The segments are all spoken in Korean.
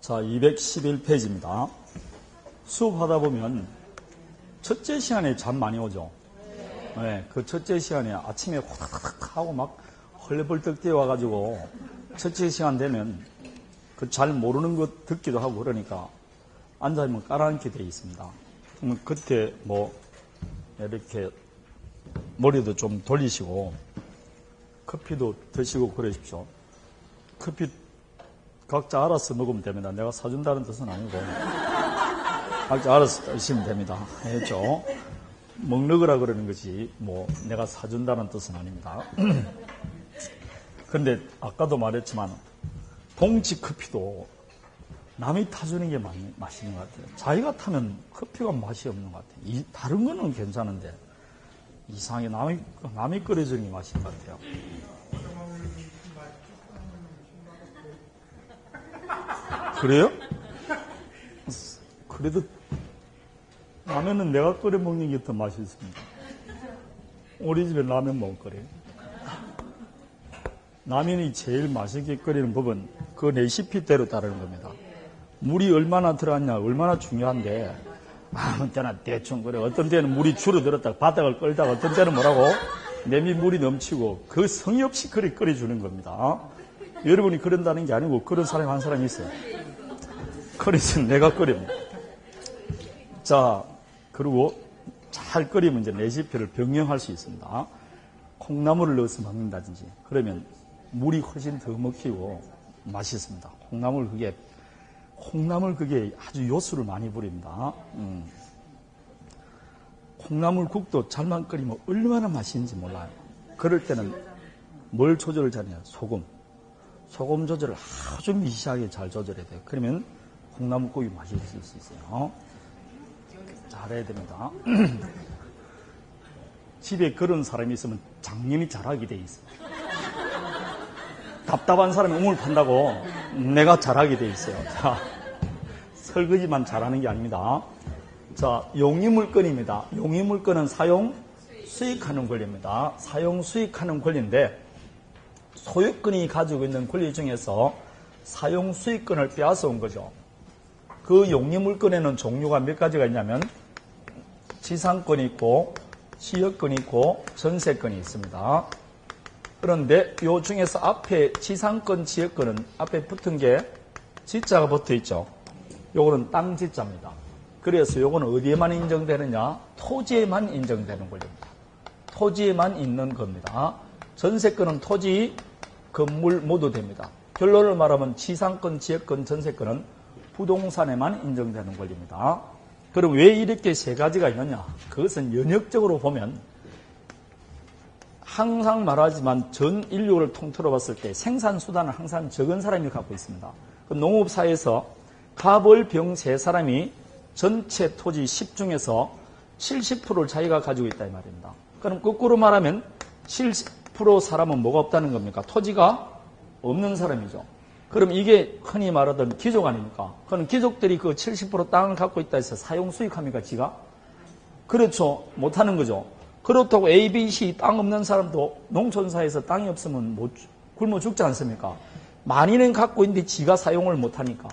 자, 211페이지입니다. 수업하다 보면 첫째 시간에 잠 많이 오죠? 네, 그 첫째 시간에 아침에 확 하고 막 헐레벌떡 뛰어와가지고 첫째 시간 되면 그 잘 모르는 것 듣기도 하고 그러니까 앉아있으면 깔아앉게 되어 있습니다. 그러면 그때 뭐 이렇게 머리도 좀 돌리시고 커피도 드시고 그러십시오. 커피 각자 알아서 먹으면 됩니다. 내가 사준다는 뜻은 아니고 각자 알아서 드시면 됩니다. 알겠죠? 먹느거라 그러는 거지 뭐 내가 사준다는 뜻은 아닙니다. 그런데 아까도 말했지만 봉지 커피도 남이 타주는 게 맛있는 것 같아요. 자기가 타면 커피가 맛이 없는 것 같아요. 다른 거는 괜찮은데 이상하게 남이 끓여주는 게 맛있는 것 같아요. 그래요? 그래도 라면은 내가 끓여 먹는 게 더 맛있습니다. 우리 집에 라면 못 끓여요. 라면이 제일 맛있게 끓이는 법은 그 레시피대로 따르는 겁니다. 물이 얼마나 들어갔냐 얼마나 중요한데 아무 때나 대충 끓여. 어떤 때는 물이 줄어들었다가 바닥을 끌다가 어떤 때는 뭐라고 냄비 물이 넘치고 그 성의 없이 끓여주는 겁니다. 여러분이 그런다는 게 아니고 그런 사람이 한 사람이 있어요. 그래서 내가 끓입니다. 자, 그리고 잘 끓이면 이제 레시피를 변경할 수 있습니다. 콩나물을 넣어서 먹는다든지 그러면 물이 훨씬 더 먹히고 맛있습니다. 콩나물 그게 아주 요술을 많이 부립니다. 콩나물국도 잘만 끓이면 얼마나 맛있는지 몰라요. 그럴 때는 뭘 조절을 잘해요? 소금 조절을 아주 미시하게 잘 조절해야 돼요. 그러면 콩나물국이 맛있을 수 있어요. 잘해야 됩니다. 집에 그런 사람이 있으면 장님이 잘하게 돼 있어요. 답답한 사람이 우물 판다고 내가 잘하게 돼 있어요. 자, 설거지만 잘하는 게 아닙니다. 자, 용의물건입니다. 용의물건은 사용 수익하는 권리입니다. 사용 수익하는 권리인데 소유권이 가지고 있는 권리 중에서 사용 수익권을 빼앗아 온 거죠. 그 용의물건에는 종류가 몇 가지가 있냐면 지상권이 있고 지역권이 있고 전세권이 있습니다. 그런데 이 중에서 앞에 지상권, 지역권은 앞에 붙은 게 지자가 붙어 있죠. 요거는 땅 지자입니다. 그래서 요거는 어디에만 인정되느냐? 토지에만 인정되는 권리입니다. 토지에만 있는 겁니다. 전세권은 토지, 건물 모두 됩니다. 결론을 말하면 지상권, 지역권, 전세권은 부동산에만 인정되는 권리입니다. 그럼 왜 이렇게 세 가지가 있느냐? 그것은 연역적으로 보면 항상 말하지만 전 인류를 통틀어 봤을 때 생산수단을 항상 적은 사람이 갖고 있습니다. 그 농업사에서 갑을병 세 사람이 전체 토지 10 중에서 70%를 자기가 가지고 있다 이 말입니다. 그럼 거꾸로 말하면 70% 사람은 뭐가 없다는 겁니까? 토지가 없는 사람이죠. 그럼 이게 흔히 말하던 귀족 아닙니까? 그럼 귀족들이 그 70% 땅을 갖고 있다 해서 사용 수익합니까, 지가? 그렇죠. 못하는 거죠. 그렇다고 A, B, C 땅 없는 사람도 농촌사에서 땅이 없으면 굶어 죽지 않습니까? 많이는 갖고 있는데 지가 사용을 못하니까.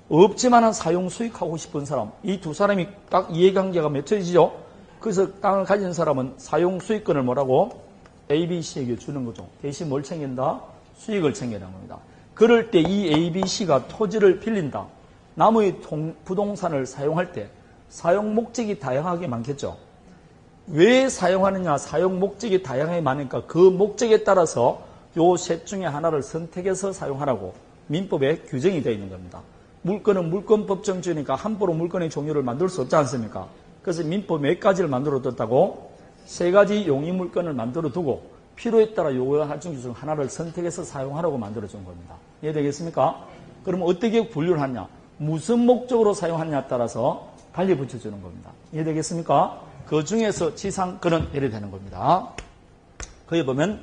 없지만은 사용 수익하고 싶은 사람. 이 두 사람이 딱 이해관계가 맺혀지죠? 그래서 땅을 가진 사람은 사용 수익권을 뭐라고? A, B, C에게 주는 거죠. 대신 뭘 챙긴다? 수익을 챙기는 겁니다. 그럴 때 이 A, B, C가 토지를 빌린다. 나무의 부동산을 사용할 때 사용 목적이 다양하게 많겠죠. 왜 사용하느냐? 사용 목적이 다양하게 많으니까 그 목적에 따라서 요 셋 중에 하나를 선택해서 사용하라고 민법에 규정이 되어 있는 겁니다. 물건은 물권법정주의니까 함부로 물건의 종류를 만들 수 없지 않습니까? 그래서 민법 몇 가지를 만들어 뒀다고? 세 가지 용의 물건을 만들어 두고 필요에 따라 요구할 중 하나를 선택해서 사용하라고 만들어 준 겁니다. 이해되겠습니까? 그럼 어떻게 분류를 하냐? 무슨 목적으로 사용하냐에 따라서 달리 붙여주는 겁니다. 이해되겠습니까? 그 중에서 지상권은 이래 되는 겁니다. 거기 보면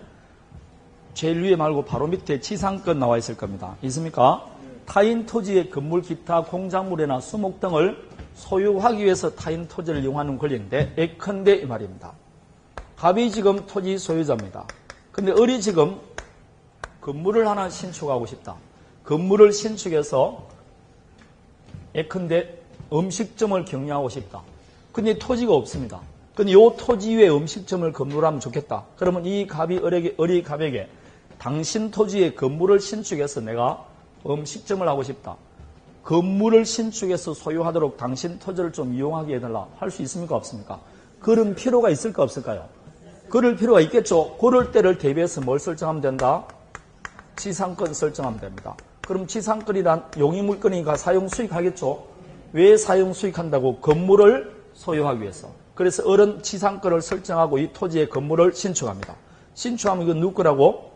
제일 위에 말고 바로 밑에 지상권 나와 있을 겁니다. 있습니까? 타인 토지의 건물, 기타, 공작물이나 수목 등을 소유하기 위해서 타인 토지를 이용하는 권리인데 예컨대 이 말입니다. 갑이 지금 토지 소유자입니다. 근데 을이 지금 건물을 하나 신축하고 싶다. 건물을 신축해서 예컨대 음식점을 경영하고 싶다. 근데 토지가 없습니다. 근데 이 토지 위에 음식점을 건물하면 좋겠다. 그러면 이 갑이 어리 갑에게 당신 토지에 건물을 신축해서 내가 음식점을 하고 싶다. 건물을 신축해서 소유하도록 당신 토지를 좀 이용하게 해달라. 할 수 있습니까? 없습니까? 그런 필요가 있을까? 없을까요? 그럴 필요가 있겠죠. 그럴 때를 대비해서 뭘 설정하면 된다? 지상권 설정하면 됩니다. 그럼 지상권이란 용의물권이니까 사용수익하겠죠. 왜 사용수익한다고? 건물을 소유하기 위해서. 그래서 어른 지상권을 설정하고 이 토지에 건물을 신축합니다. 신축하면 이건 누구 거라고?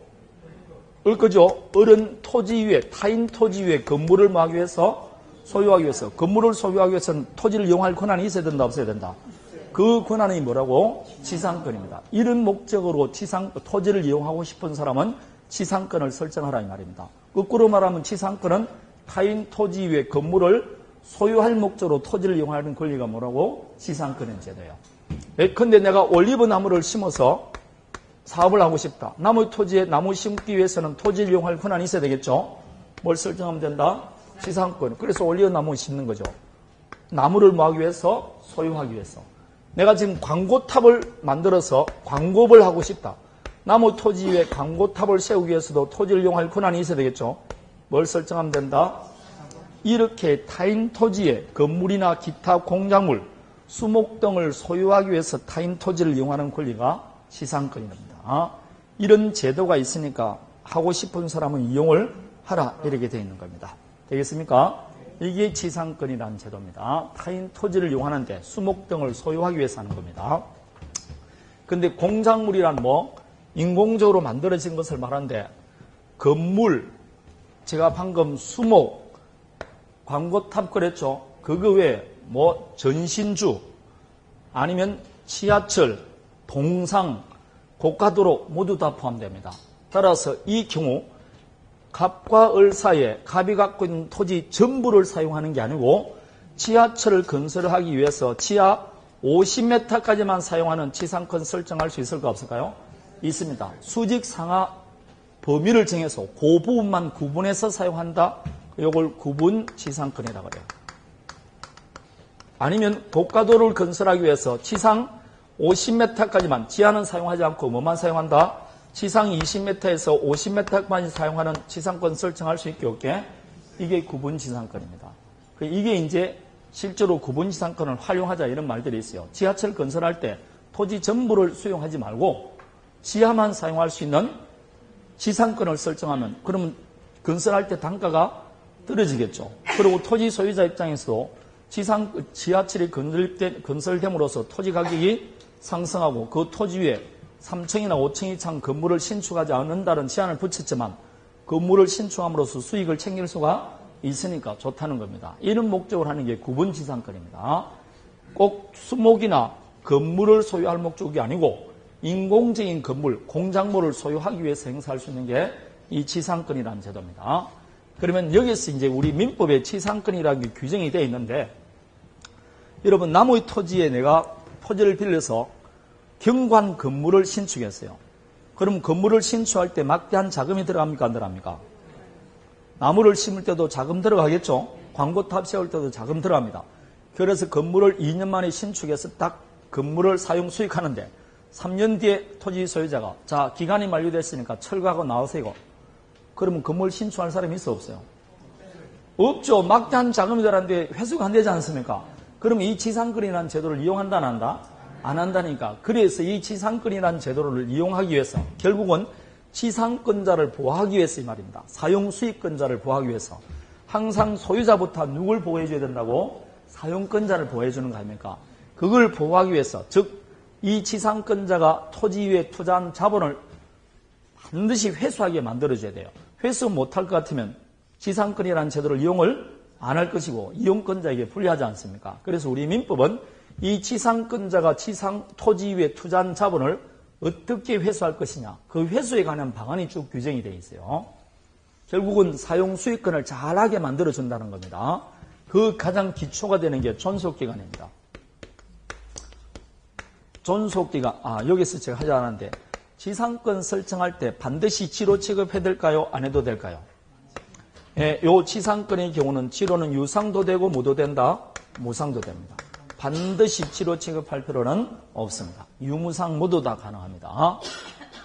을 거죠. 어른 토지 위에, 타인 토지 위에 건물을 뭐하기 위해서? 소유하기 위해서. 건물을 소유하기 위해서는 토지를 이용할 권한이 있어야 된다, 없어야 된다? 그 권한이 뭐라고? 지상권입니다. 이런 목적으로 토지를 이용하고 싶은 사람은 지상권을 설정하라 이 말입니다. 거꾸로 말하면 지상권은 타인 토지 위에 건물을 소유할 목적으로 토지를 이용하는 권리가 뭐라고? 지상권의 제도예요. 예컨대 내가 올리브 나무를 심어서 사업을 하고 싶다. 나무 토지에 나무 심기 위해서는 토지를 이용할 권한이 있어야 되겠죠. 뭘 설정하면 된다? 지상권. 그래서 올리브 나무 심는 거죠. 나무를 뭐하기 위해서? 소유하기 위해서. 내가 지금 광고탑을 만들어서 광고를 하고 싶다. 나무 토지 위에 광고탑을 세우기 위해서도 토지를 이용할 권한이 있어야 되겠죠. 뭘 설정하면 된다? 이렇게 타인 토지에 건물이나 기타 공작물, 수목 등을 소유하기 위해서 타인 토지를 이용하는 권리가 지상권입니다. 이런 제도가 있으니까 하고 싶은 사람은 이용을 하라 이렇게 되어 있는 겁니다. 되겠습니까? 이게 지상권이라는 제도입니다. 타인 토지를 이용하는데 수목 등을 소유하기 위해서 하는 겁니다. 근데 공작물이란 뭐 인공적으로 만들어진 것을 말하는데 건물, 제가 방금 수목, 광고탑 그랬죠. 그거 외에 뭐 전신주 아니면 지하철, 동상, 고가도로 모두 다 포함됩니다. 따라서 이 경우 갑과 을 사이에 갑이 갖고 있는 토지 전부를 사용하는 게 아니고 지하철을 건설하기 위해서 지하 50m까지만 사용하는 지상권 설정할 수 있을까 없을까요? 있습니다. 수직 상하 범위를 정해서 그 부분만 구분해서 사용한다. 이걸 구분 지상권이라고 해요. 아니면 고가도로를 건설하기 위해서 지상 50m까지만 지하는 사용하지 않고 뭐만 사용한다? 지상 20m에서 50m까지 사용하는 지상권 설정할 수 있게 없게 이게 구분 지상권입니다. 이게 이제 실제로 구분 지상권을 활용하자 이런 말들이 있어요. 지하철 건설할 때 토지 전부를 수용하지 말고 지하만 사용할 수 있는 지상권을 설정하면 그러면 건설할 때 단가가 떨어지겠죠. 그리고 토지 소유자 입장에서도 지하철이 건설됨으로써 토지 가격이 상승하고 그 토지 위에 3층이나 5층 이상 건물을 신축하지 않는다는 제한을 붙였지만 건물을 신축함으로써 수익을 챙길 수가 있으니까 좋다는 겁니다. 이런 목적으로 하는 게 구분지상권입니다. 꼭 수목이나 건물을 소유할 목적이 아니고 인공적인 건물, 공작물을 소유하기 위해서 행사할 수 있는 게 이 지상권이라는 제도입니다. 그러면 여기서 이제 우리 민법에 지상권이라는 게 규정이 되어 있는데 여러분 나무의 토지에 내가 토지를 빌려서 경관 건물을 신축했어요. 그럼 건물을 신축할 때 막대한 자금이 들어갑니까? 안 들어갑니까? 나무를 심을 때도 자금 들어가겠죠? 광고탑 세울 때도 자금 들어갑니다. 그래서 건물을 2년 만에 신축해서 딱 건물을 사용 수익하는데 3년 뒤에 토지 소유자가 자 기간이 만료됐으니까 철거하고 나오세요. 그러면 건물 신축할 사람이 있어 없어요? 없죠. 막대한 자금이 들어갔는데 회수가 안 되지 않습니까? 그럼 이 지상권이라는 제도를 이용한다 안 한다? 안 한다니까. 그래서 이 지상권이라는 제도를 이용하기 위해서 결국은 지상권자를 보호하기 위해서 이 말입니다. 사용수익권자를 보호하기 위해서 항상 소유자부터 누굴 보호해 줘야 된다고? 사용권자를 보호해 주는 거 아닙니까? 그걸 보호하기 위해서 즉 이 지상권자가 토지 위에 투자한 자본을 반드시 회수하게 만들어줘야 돼요. 회수 못할 것 같으면 지상권이라는 제도를 이용을 안 할 것이고 이용권자에게 불리하지 않습니까? 그래서 우리 민법은 이 지상권자가 토지 위에 투자한 자본을 어떻게 회수할 것이냐 그 회수에 관한 방안이 쭉 규정이 되어 있어요. 결국은 사용수익권을 잘하게 만들어준다는 겁니다. 그 가장 기초가 되는 게 존속기간입니다. 존속기간, 여기서 제가 하지 않았는데 지상권 설정할 때 반드시 지로 취급해야 될까요? 안 해도 될까요? 요 지상권의 경우는 지로는 유상도 되고 무도 된다? 무상도 됩니다. 반드시 지로 취급할 필요는 없습니다. 유무상 모두 다 가능합니다.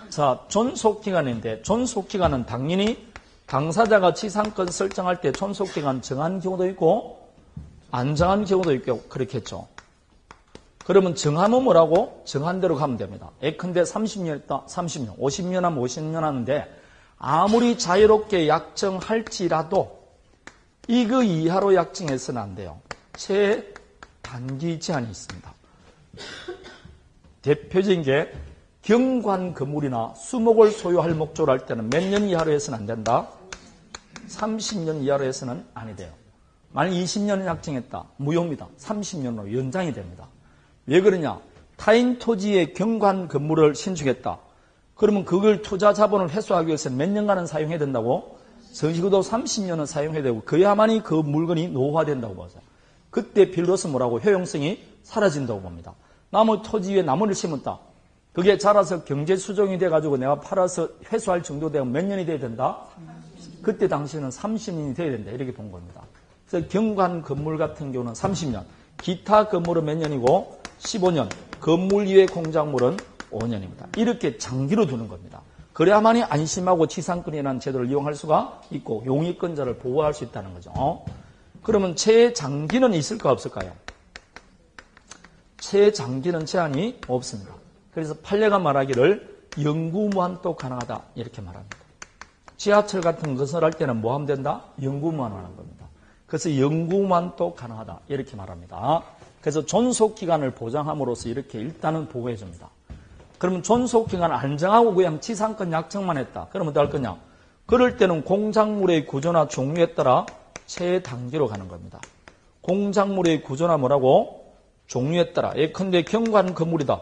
자, 존속기간인데 존속기간은 당연히 당사자가 지상권 설정할 때 존속기간 정한 경우도 있고 안 정한 경우도 있고 그렇겠죠. 그러면 정하면 뭐라고? 정한 대로 가면 됩니다. 예컨대 30년 있다, 30년, 50년 하면 50년 하는데 아무리 자유롭게 약정할지라도 이거 이하로 약정해서는 안 돼요. 최단기 제한이 있습니다. 대표적인 게 경관 건물이나 수목을 소유할 목적으로 할 때는 몇 년 이하로 해서는 안 된다? 30년 이하로 해서는 아니 돼요. 만약 20년을 약정했다. 무효입니다. 30년으로 연장이 됩니다. 왜 그러냐? 타인 토지에 경관 건물을 신축했다. 그러면 그걸 투자 자본을 회수하기 위해서는 몇 년간은 사용해야 된다고? 적어도 30년은 사용해야 되고 그야만이 그 물건이 노후화된다고 보죠. 그때 비로소 뭐라고? 효용성이 사라진다고 봅니다. 나무 토지 위에 나무를 심었다. 그게 자라서 경제 수종이 돼가지고 내가 팔아서 회수할 정도 되면 몇 년이 돼야 된다? 그때 당시에는 30년이 돼야 된다. 이렇게 본 겁니다. 그래서 경관 건물 같은 경우는 30년, 기타 건물은 몇 년이고 15년, 건물 이외 공작물은 5년입니다. 이렇게 장기로 두는 겁니다. 그래야만이 안심하고 지상권이라는 제도를 이용할 수가 있고 용의권자를 보호할 수 있다는 거죠. 그러면 최장기는 있을까 없을까요? 최장기는 제한이 없습니다. 그래서 판례가 말하기를 영구무한도 가능하다 이렇게 말합니다. 지하철 같은 것을 할 때는 뭐 하면 된다? 영구무한 하는 겁니다. 그래서 영구무한도 가능하다 이렇게 말합니다. 그래서 존속기간을 보장함으로써 이렇게 일단은 보호해 줍니다. 그러면 존속기간을 안 정하고 그냥 지상권 약정만 했다. 그러면 어떡할 거냐? 그럴 때는 공작물의 구조나 종류에 따라 최단기로 가는 겁니다. 공작물의 구조나 뭐라고? 종류에 따라. 예컨대 경관 건물이다.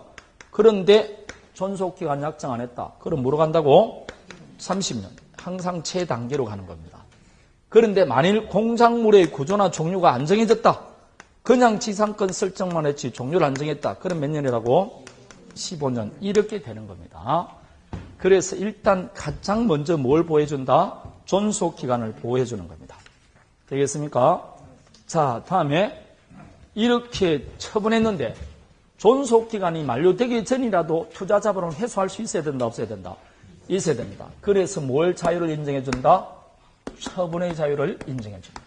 그런데 존속기간 약정 안 했다. 그럼 뭐로 간다고? 30년. 항상 최단기로 가는 겁니다. 그런데 만일 공작물의 구조나 종류가 안 정해졌다. 그냥 지상권 설정만 했지 종류를 안 정했다. 그럼 몇 년이라고? 15년. 이렇게 되는 겁니다. 그래서 일단 가장 먼저 뭘 보호해준다? 존속기간을 보호해주는 겁니다. 되겠습니까? 자, 다음에 이렇게 처분했는데 존속기간이 만료되기 전이라도 투자 자본을 회수할 수 있어야 된다, 없어야 된다? 있어야 됩니다. 그래서 뭘 자유를 인정해준다? 처분의 자유를 인정해줍니다.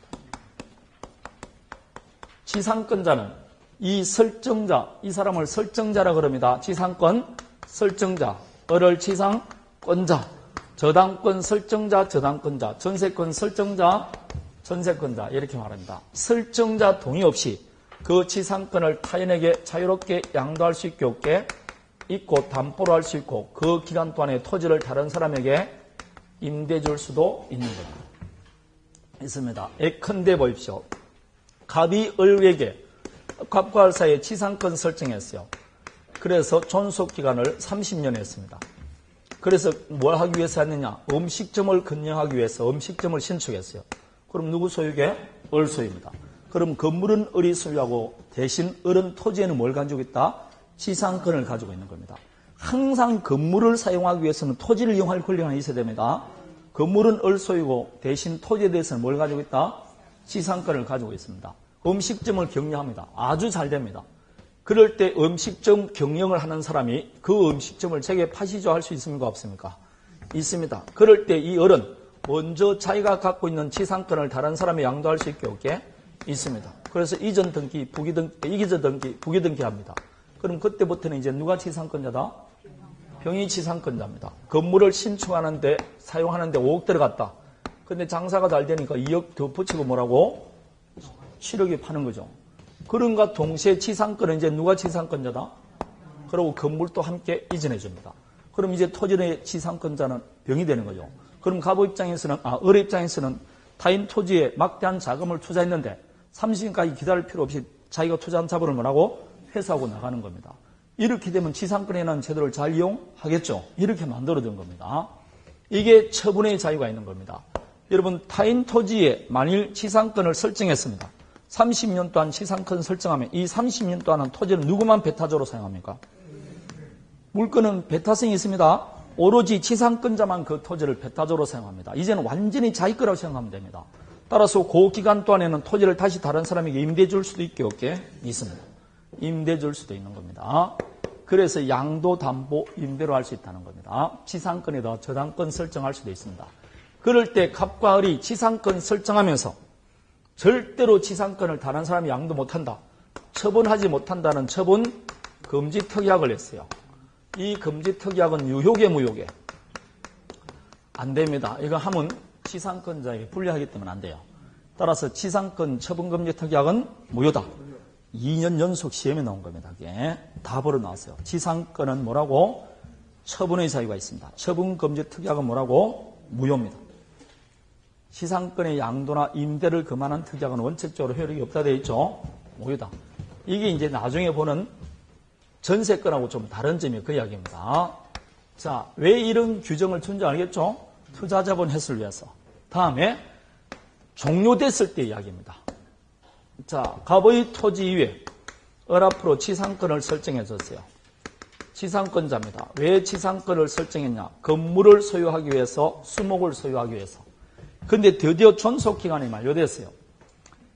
지상권자는 이 설정자, 이 사람을 설정자라 그럽니다. 지상권 설정자, 을을 지상권자, 저당권 설정자, 저당권자, 전세권 설정자, 전세권자 이렇게 말합니다. 설정자 동의 없이 그 지상권을 타인에게 자유롭게 양도할 수 있게 없게 있고 담보로 할 수 있고 그 기간 동안에 토지를 다른 사람에게 임대해 줄 수도 있는 겁니다. 있습니다. 예컨대 보십시오. 갑이 을에게 갑과 을 사이에 지상권 설정했어요. 그래서 존속기간을 30년 했습니다. 그래서 뭘 하기 위해서 했느냐? 음식점을 건영하기 위해서 음식점을 신축했어요. 그럼 누구 소유게? 을 소유입니다. 그럼 건물은 을이 소유하고 대신 을은 토지에는 뭘 가지고 있다? 지상권을 가지고 있는 겁니다. 항상 건물을 사용하기 위해서는 토지를 이용할 권리가 있어야 됩니다. 건물은 을 소유고 대신 토지에 대해서는 뭘 가지고 있다? 지상권을 가지고 있습니다. 음식점을 경영합니다. 아주 잘 됩니다. 그럴 때 음식점 경영을 하는 사람이 그 음식점을 제게 파시죠 할 수 있습니까? 없습니까? 있습니다. 그럴 때 이 을은 먼저 자기가 갖고 있는 지상권을 다른 사람이 양도할 수 있게 없게 있습니다. 그래서 이전 등기, 이기전 등기, 부기 등기합니다. 그럼 그때부터는 이제 누가 지상권자다? 병이 지상권자입니다. 건물을 신축하는데 사용하는데 5억 들어갔다. 근데 장사가 잘 되니까 2억 더 붙이고 뭐라고? 7억에 파는 거죠. 그런가 동시에 지상권은 이제 누가 지상권자다? 그리고 건물도 함께 이전해 줍니다. 그럼 이제 토지의 지상권자는 병이 되는 거죠. 그럼 갑의 입장에서는, 을의 입장에서는 타인 토지에 막대한 자금을 투자했는데 30년까지 기다릴 필요 없이 자기가 투자한 자본을 뭐라고? 회수하고 나가는 겁니다. 이렇게 되면 지상권이라는 제도를 잘 이용하겠죠. 이렇게 만들어둔 겁니다. 이게 처분의 자유가 있는 겁니다. 여러분 타인 토지에 만일 지상권을 설정했습니다. 30년 동안 지상권 설정하면 이 30년 동안은 토지를 누구만 배타적으로 사용합니까? 물건은 배타성이 있습니다. 오로지 지상권자만 그 토지를 배타적으로 사용합니다. 이제는 완전히 자기 거라고 생각하면 됩니다. 따라서 그 기간 동안에는 토지를 다시 다른 사람에게 임대해 줄 수도 있게 없게 있습니다. 임대해 줄 수도 있는 겁니다. 그래서 양도, 담보, 임대로 할 수 있다는 겁니다. 지상권에다 저당권 설정할 수도 있습니다. 그럴 때 갑과 을이 지상권 설정하면서 절대로 지상권을 다른 사람이 양도 못한다, 처분하지 못한다는 처분 금지 특약을 했어요. 이 금지 특약은 유효계 무효계? 안 됩니다. 이거 하면 지상권자에게 불리하기 때문에 안 돼요. 따라서 지상권 처분금지 특약은 무효다. 2년 연속 시험에 나온 겁니다. 그게 답으로 나왔어요. 지상권은 뭐라고? 처분의 자유가 있습니다. 처분금지 특약은 뭐라고? 무효입니다. 지상권의 양도나 임대를 금하는 특약은 원칙적으로 효력이 없다 되어 있죠. 무효다. 이게 이제 나중에 보는 전세권하고 좀 다른 점이 그 이야기입니다. 자, 왜 이런 규정을 준지 알겠죠? 투자자본 해소를 위해서. 다음에 종료됐을 때 이야기입니다. 자, 갑의 토지 이외 을 앞으로 지상권을 설정해 줬어요. 지상권자입니다. 왜 지상권을 설정했냐? 건물을 소유하기 위해서, 수목을 소유하기 위해서. 근데 드디어 존속기간이 만료됐어요.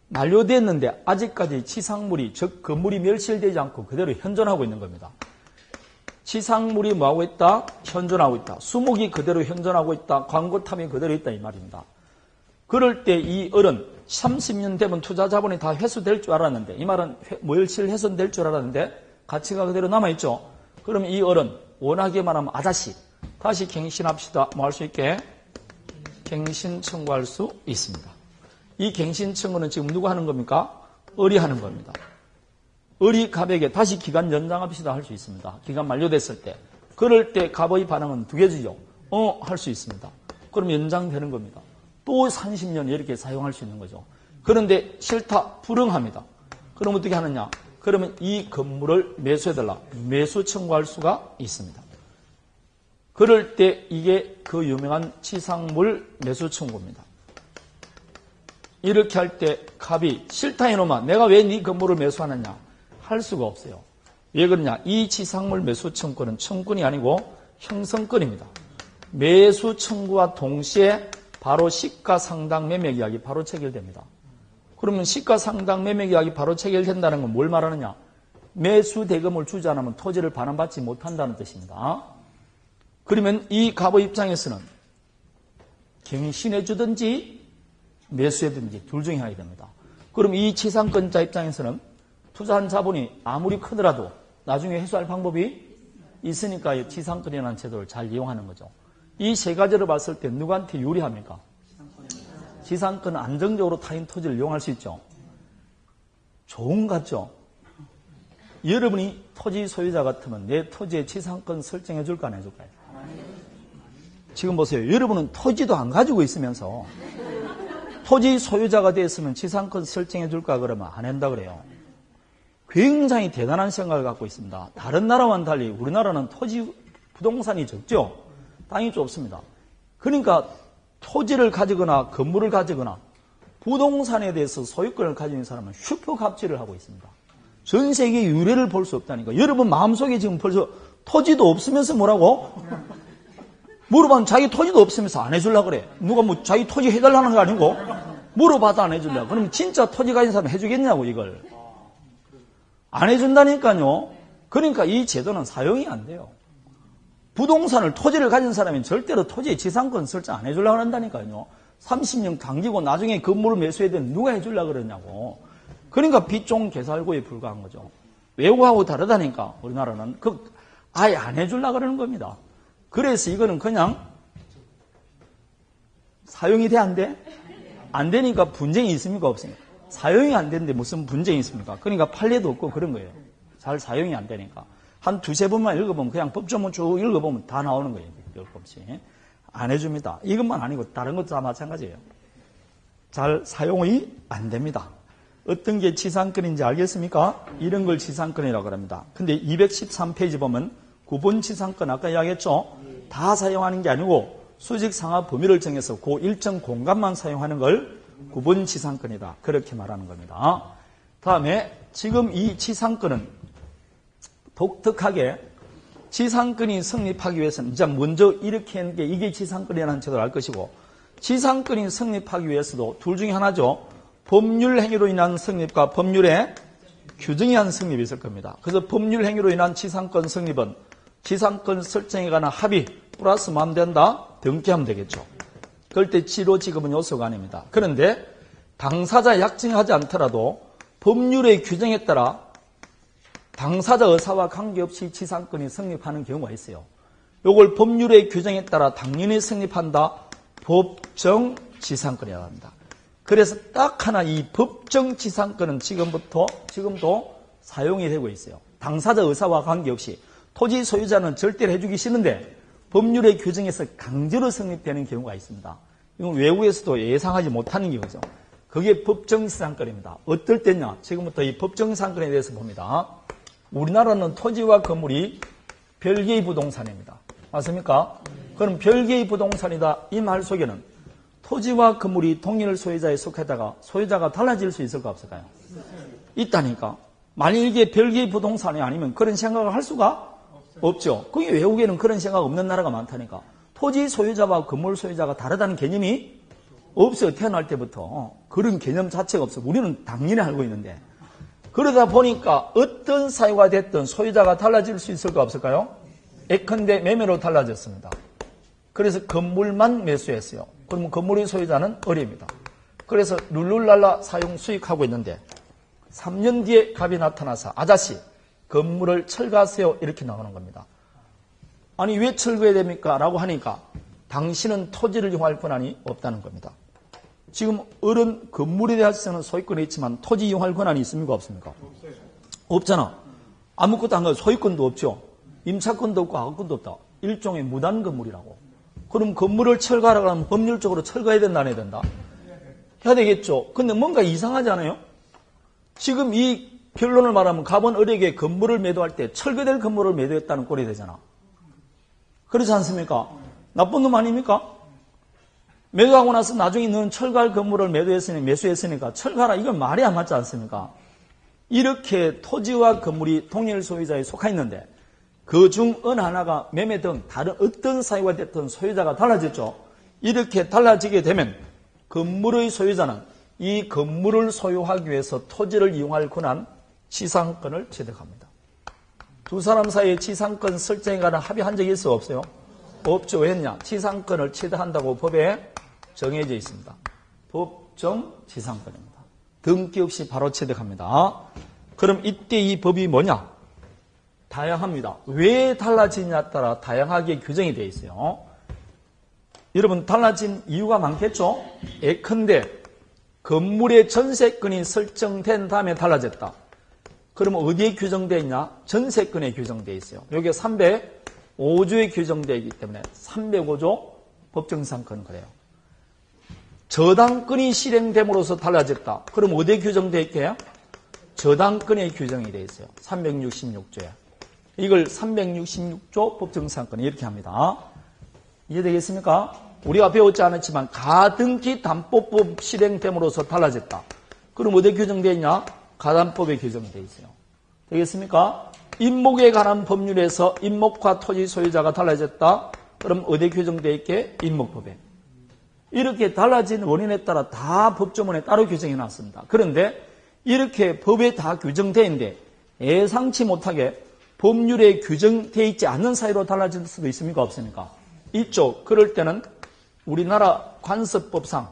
만료됐는데 아직까지 지상물이, 즉 건물이 멸실되지 않고 그대로 현존하고 있는 겁니다. 지상물이 뭐하고 있다? 현존하고 있다. 수목이 그대로 현존하고 있다. 광고탑이 그대로 있다 이 말입니다. 그럴 때 이 을은 30년 되면 투자 자본이 다 회수될 줄 알았는데, 이 말은 멸실 훼손될 줄 알았는데 가치가 그대로 남아있죠. 그럼 이 을은 원하게 말하면 아다시 다시 갱신합시다. 뭐 할 수 있게? 갱신 청구할 수 있습니다. 이 갱신 청구는 지금 누가 하는 겁니까? 을이 하는 겁니다. 을이 갑에게 다시 기간 연장합시다 할 수 있습니다. 기간 만료됐을 때. 그럴 때 갑의 반응은 두 개지요. 할 수 있습니다. 그럼 연장되는 겁니다. 또 30년 이렇게 사용할 수 있는 거죠. 그런데 싫다, 불응합니다. 그럼 어떻게 하느냐? 그러면 이 건물을 매수해달라. 매수 청구할 수가 있습니다. 그럴 때 이게 그 유명한 지상물 매수 청구입니다. 이렇게 할 때 갑이 싫다 이놈아, 내가 왜 네 건물을 매수하느냐? 할 수가 없어요. 왜 그러냐? 이 지상물 매수 청구는 청구권이 아니고 형성권입니다. 매수 청구와 동시에 바로 시가상당 매매계약이 바로 체결됩니다. 그러면 시가상당 매매계약이 바로 체결된다는 건 뭘 말하느냐? 매수 대금을 주지 않으면 토지를 반환받지 못한다는 뜻입니다. 그러면 이 갑의 입장에서는 갱신해 주든지 매수해든지 둘 중에 하게 됩니다. 그럼 이 지상권자 입장에서는 투자한 자본이 아무리 크더라도 나중에 회수할 방법이 있으니까 지상권이라는 제도를 잘 이용하는 거죠. 이 세 가지를 봤을 때 누구한테 유리합니까? 지상권은 안정적으로 타인 토지를 이용할 수 있죠. 좋은 것 같죠? 여러분이 토지 소유자 같으면 내 토지에 지상권 설정해 줄까 안 해줄까요? 지금 보세요. 여러분은 토지도 안 가지고 있으면서 토지 소유자가 됐으면 지상권 설정해 줄까 그러면 안 한다 그래요. 굉장히 대단한 생각을 갖고 있습니다. 다른 나라와는 달리 우리나라는 토지 부동산이 적죠. 땅이 좁습니다. 그러니까 토지를 가지거나 건물을 가지거나 부동산에 대해서 소유권을 가지는 사람은 슈퍼갑질을 하고 있습니다. 전 세계 유례를 볼 수 없다니까. 여러분 마음속에 지금 벌써 토지도 없으면서 뭐라고? 물어봐면 자기 토지도 없으면서 안 해주려고 그래. 누가 뭐 자기 토지 해달라는 거 아니고 물어봐도 안 해주려고. 그럼 진짜 토지 가진 사람 해주겠냐고 이걸. 안 해준다니까요. 그러니까 이 제도는 사용이 안 돼요. 부동산을 토지를 가진 사람은 절대로 토지의 지상권 설정 안 해주려고 한다니까요. 30년 강지고 나중에 건물을 매수해야 되는 누가 해주려고 그러냐고. 그러니까 빚종 개살구에 불과한 거죠. 외국하고 다르다니까 우리나라는 아예 안 해주려고 그러는 겁니다. 그래서 이거는 그냥 사용이 돼 안 돼? 안 되니까 분쟁이 있습니까 없습니까? 사용이 안 되는데 무슨 분쟁이 있습니까? 그러니까 판례도 없고 그런 거예요. 잘 사용이 안 되니까. 한 두세 번만 읽어보면 그냥 법조문 쭉 읽어보면 다 나오는 거예요. 열 번씩. 안 해줍니다. 이것만 아니고 다른 것도 다 마찬가지예요. 잘 사용이 안 됩니다. 어떤 게 지상권인지 알겠습니까? 이런 걸 지상권이라고 합니다. 근데 213페이지 보면 구분 지상권 아까 이야기했죠? 다 사용하는 게 아니고 수직 상하 범위를 정해서 그 일정 공간만 사용하는 걸 구분 지상권이다. 그렇게 말하는 겁니다. 다음에 지금 이 지상권은 독특하게 지상권이 성립하기 위해서는 이제 먼저 이렇게 하는 게 이게 지상권이라는 제도를 알 것이고, 지상권이 성립하기 위해서도 둘 중에 하나죠. 법률 행위로 인한 성립과 법률의 규정에 의한 성립이 있을 겁니다. 그래서 법률 행위로 인한 지상권 성립은 지상권 설정에 관한 합의 플러스 만 된다 등기하면 되겠죠. 그럴 때 지로 지급은 요소가 아닙니다. 그런데 당사자 약정하지 않더라도 법률의 규정에 따라 당사자 의사와 관계없이 지상권이 성립하는 경우가 있어요. 이걸 법률의 규정에 따라 당연히 성립한다. 법정 지상권이라고 합니다. 그래서 딱 하나 이 법정 지상권은 지금도 사용이 되고 있어요. 당사자 의사와 관계없이 토지 소유자는 절대로 해주기 싫은데 법률의 규정에서 강제로 성립되는 경우가 있습니다. 이건 외국에서도 예상하지 못하는 경우죠. 그게 법정 지상권입니다. 어떨 때냐? 지금부터 이 법정 지상권에 대해서 봅니다. 우리나라는 토지와 건물이 별개의 부동산입니다. 맞습니까? 그럼 별개의 부동산이다 이 말 속에는 토지와 건물이 동일 소유자에 속하다가 소유자가 달라질 수 있을까 없을까요? 있다니까. 만일 이게 별개의 부동산이 아니면 그런 생각을 할 수가 없죠. 그게 외국에는 그런 생각 없는 나라가 많다니까. 토지 소유자와 건물 소유자가 다르다는 개념이 없어요. 태어날 때부터. 그런 개념 자체가 없어요. 우리는 당연히 알고 있는데. 그러다 보니까 어떤 사유가 됐든 소유자가 달라질 수 있을까 없을까요? 예컨대 매매로 달라졌습니다. 그래서 건물만 매수했어요. 그러면 건물의 소유자는 어립니다. 그래서 룰루랄라 사용 수익하고 있는데 3년 뒤에 갑이 나타나서 아저씨 건물을 철거하세요 이렇게 나오는 겁니다. 아니 왜 철거해야 됩니까? 라고 하니까 당신은 토지를 이용할 권한이 없다는 겁니다. 지금 어른 건물에 대해서는 소유권이 있지만 토지 이용할 권한이 있습니까? 없습니까? 없잖아. 아무것도 안 가고 소유권도 없죠. 임차권도 없고 하급권도 없다. 일종의 무단 건물이라고. 그럼 건물을 철거하라고 하면 법률적으로 철거해야 된다 안 해야 된다? 해야 되겠죠. 근데 뭔가 이상하지 않아요? 지금 이 결론을 말하면 갑은 을에게 건물을 매도할 때 철거될 건물을 매도했다는 꼴이 되잖아. 그렇지 않습니까? 나쁜 놈 아닙니까? 매도하고 나서 나중에 너는 철거할 건물을 매수했으니까 철거하라. 이건 말이 안 맞지 않습니까? 이렇게 토지와 건물이 동일 소유자에 속해 있는데 그 중 어느 하나가 매매 등 다른 어떤 사유가 됐든 소유자가 달라졌죠. 이렇게 달라지게 되면 건물의 소유자는 이 건물을 소유하기 위해서 토지를 이용할 권한 지상권을 취득합니다. 두 사람 사이에 지상권 설정에 관한 합의한 적이 있어 없어요? 없죠. 왜 했냐? 지상권을 취득한다고 법에 정해져 있습니다. 법정 지상권입니다. 등기 없이 바로 취득합니다. 그럼 이때 이 법이 뭐냐? 다양합니다. 왜 달라지냐에 따라 다양하게 규정이 되어 있어요. 여러분 달라진 이유가 많겠죠? 예컨대 건물의 전세권이 설정된 다음에 달라졌다. 그러면 어디에 규정되어 있냐? 전세권에 규정되어 있어요. 여기에 305조에 규정되어 있기 때문에 305조 법정지상권은 그래요. 저당권이 실행됨으로써 달라졌다. 그럼 어디에 규정되어 있게요? 저당권에 규정이 되어 있어요. 366조에. 이걸 366조 법정지상권 이렇게 합니다. 이해되겠습니까? 우리가 배웠지 않았지만 가등기 담보법 실행됨으로써 달라졌다. 그럼 어디에 규정되어 있냐? 가담법에 규정되어 있어요. 되겠습니까? 임목에 관한 법률에서 임목과 토지 소유자가 달라졌다. 그럼 어디에 규정되어 있게? 임목법에. 이렇게 달라진 원인에 따라 다 법조문에 따로 규정해 놨습니다. 그런데 이렇게 법에 다 규정되어 있는데 예상치 못하게 법률에 규정되어 있지 않는 사유로 달라질 수도 있습니까? 없습니까? 있죠. 그럴 때는 우리나라 관습법상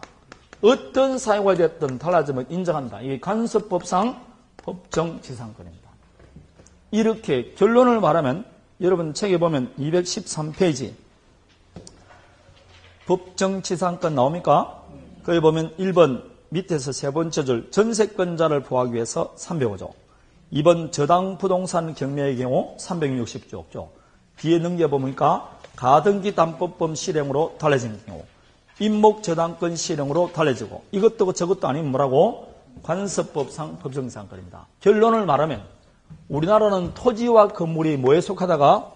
어떤 사유가 됐든 달라지면 인정한다. 이게 관습법상 법정지상권입니다. 이렇게 결론을 말하면 여러분 책에 보면 213페이지 법정지상권 나옵니까? 거기 보면 1번 밑에서 세 번째 줄 전세권자를 보호하기 위해서 305조 2번 저당 부동산 경매의 경우 360조죠. 뒤에 넘겨보니까 가등기 담보법 실행으로 달라진 경우 임목 저당권 실행으로 달라지고 이것도 저것도 아니면 뭐라고? 관습법상 법정지상권입니다. 결론을 말하면 우리나라는 토지와 건물이 뭐에 속하다가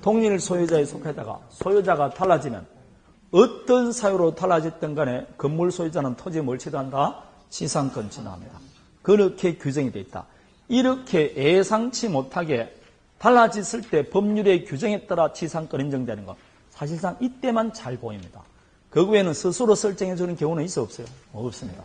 동일 소유자에 속하다가 소유자가 달라지면 어떤 사유로 달라졌든 간에 건물 소유자는 토지에 뭘 취득한다? 지상권 취득합니다. 그렇게 규정이 되어 있다. 이렇게 예상치 못하게 달라졌을 때 법률의 규정에 따라 지상권 인정되는 것. 사실상 이때만 잘 보입니다. 그 외에는 스스로 설정해 주는 경우는 있어 없어요? 없습니다.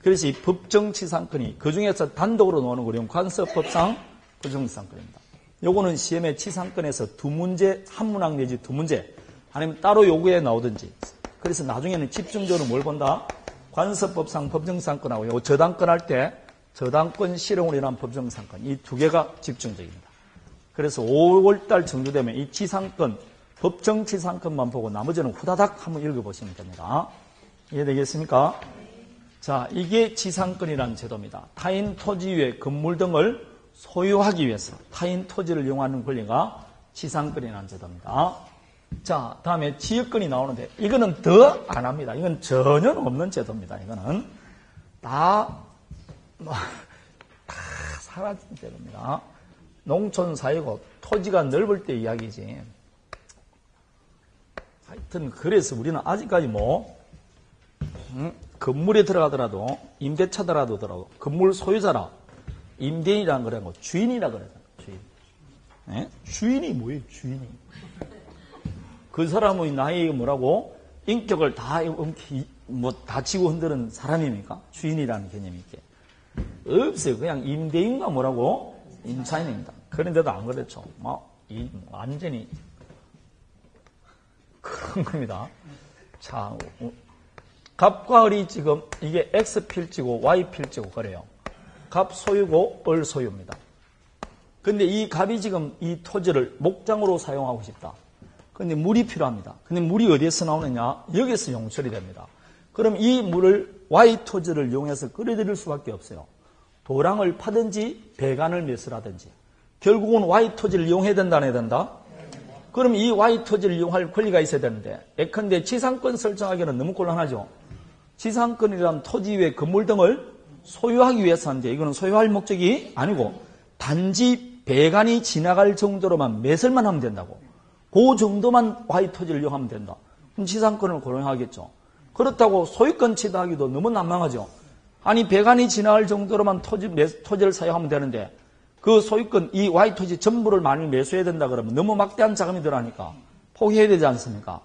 그래서 이 법정 지상권이 그 중에서 단독으로 나오는 거는 관습법상 부정지상권입니다. 요거는 시험에 지상권에서 두 문제, 한 문항 내지 두 문제, 아니면 따로 요구에 나오든지. 그래서 나중에는 집중적으로 뭘 본다? 관습법상 법정지상권하고 요 저당권 할 때 저당권 실형으로 인한 법정지상권. 이 두 개가 집중적입니다. 그래서 5월달 정도 되면 이 지상권, 법정지상권만 보고 나머지는 후다닥 한번 읽어보시면 됩니다. 이해되겠습니까? 자, 이게 지상권이라는 제도입니다. 타인 토지 위에 건물 등을 소유하기 위해서 타인 토지를 이용하는 권리가 지상권이라는 제도입니다. 자, 다음에 지역권이 나오는데 이거는 더 안 합니다. 이건 전혀 없는 제도입니다. 이거는 다 사라진 제도입니다. 농촌 사회고 토지가 넓을 때 이야기지. 하여튼 그래서 우리는 아직까지 건물에 들어가더라도 임대차더라도 건물 소유자라 임대인이라는 거라고 주인이라 그러잖아요. 주인. 네? 주인이 뭐예요? 주인이. 그 사람의 나이에 뭐라고 인격을 다 다치고 흔드는 사람입니까? 주인이라는 개념이 있게 없어요. 그냥 임대인과 뭐라고 임차인입니다. 그런데도 안 그렇죠. 완전히 그런 겁니다. 자, 갑과 을이 지금 이게 X 필지고 Y 필지고 그래요. 갑 소유고 을 소유입니다. 근데 이 갑이 지금 이 토지를 목장으로 사용하고 싶다. 근데 물이 필요합니다. 근데 물이 어디에서 나오느냐? 여기서 용철이 됩니다. 그럼 이 물을 Y 토지를 이용해서 끌어들일 수밖에 없어요. 도랑을 파든지 배관을 매설하든지. 결국은 Y 토지를 이용해야 된다, 안 해야 된다? 그럼 이 Y 토지를 이용할 권리가 있어야 되는데, 예컨대 지상권 설정하기는 너무 곤란하죠. 지상권이란 토지 위에 건물 등을 소유하기 위해서 하는데, 이거는 소유할 목적이 아니고 단지 배관이 지나갈 정도로만 매설만 하면 된다고. 그 정도만 Y 토지를 이용하면 된다. 그럼 지상권을 고려하겠죠. 그렇다고 소유권 취득하기도 너무 난망하죠. 아니 배관이 지나갈 정도로만 토지를 사용하면 되는데 그 소유권 이 Y 토지 전부를 많이 매수해야 된다 그러면 너무 막대한 자금이 들어가니까 포기해야 되지 않습니까?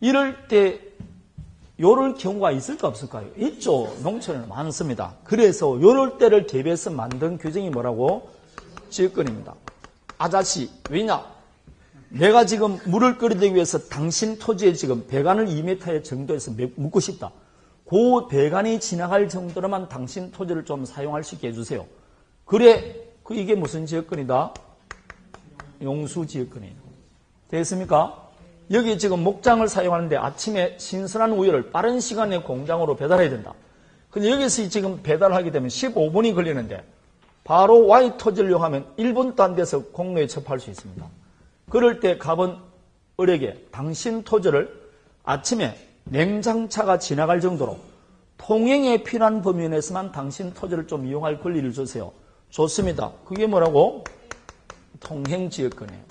이럴 때 요럴 경우가 있을까 없을까요? 있죠. 농촌에는 많습니다. 그래서 요럴 때를 대비해서 만든 규정이 뭐라고? 지역권입니다. 아자씨, 왜냐? 내가 지금 물을 끓이기 위해서 당신 토지에 지금 배관을 2m 정도에서 묻고 싶다. 그 배관이 지나갈 정도로만 당신 토지를 좀 사용할 수 있게 해주세요. 그래, 이게 무슨 지역권이다? 용수지역권이에요. 됐습니까? 여기 지금 목장을 사용하는데 아침에 신선한 우유를 빠른 시간에 공장으로 배달해야 된다. 근데 여기서 지금 배달하게 되면 15분이 걸리는데 바로 Y 토지를 이용하면 1분도 안 돼서 공로에 접할 수 있습니다. 그럴 때 갑은 을에게 당신 토지를 아침에 냉장차가 지나갈 정도로 통행에 필요한 범위 내에서만 당신 토지를 좀 이용할 권리를 주세요. 좋습니다. 그게 뭐라고? 통행지역권이에요.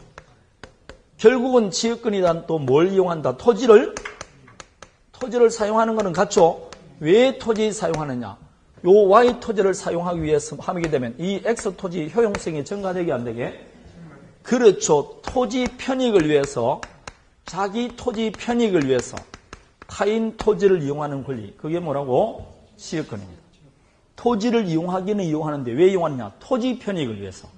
결국은 지역권이란 또 뭘 이용한다? 토지를 사용하는 것은 같죠? 왜 토지 사용하느냐? 요 Y 토지를 사용하기 위해서 하게 되면 이 X 토지 효용성이 증가되게 안 되게? 그렇죠. 토지 편익을 위해서, 자기 토지 편익을 위해서 타인 토지를 이용하는 권리. 그게 뭐라고? 지역권입니다. 토지를 이용하기는 이용하는데 왜 이용하느냐? 토지 편익을 위해서.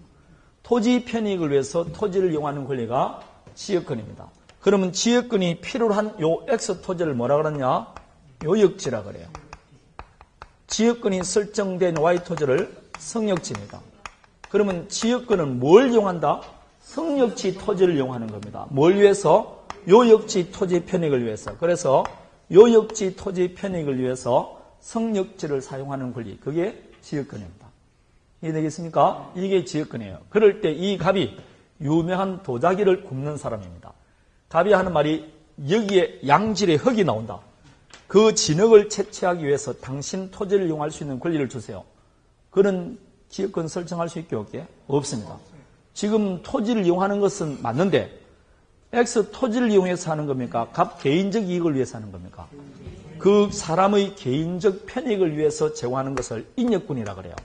토지 편익을 위해서 토지를 이용하는 권리가 지역권입니다. 그러면 지역권이 필요로 한 요 X 토지를 뭐라 그러냐? 요역지라 그래요. 지역권이 설정된 Y 토지를 성역지입니다. 그러면 지역권은 뭘 이용한다? 성역지 토지를 이용하는 겁니다. 뭘 위해서? 요역지 토지 편익을 위해서. 그래서 요역지 토지 편익을 위해서 성역지를 사용하는 권리. 그게 지역권입니다. 이해되겠습니까? 이게 지역권이에요. 그럴 때 이 갑이 유명한 도자기를 굽는 사람입니다. 갑이 하는 말이 여기에 양질의 흙이 나온다. 그 진흙을 채취하기 위해서 당신 토지를 이용할 수 있는 권리를 주세요. 그런 지역권 설정할 수 있게 없게? 없습니다. 지금 토지를 이용하는 것은 맞는데 X 토지를 이용해서 하는 겁니까? 갑 개인적 이익을 위해서 하는 겁니까? 그 사람의 개인적 편익을 위해서 제공하는 것을 인역권이라 그래요.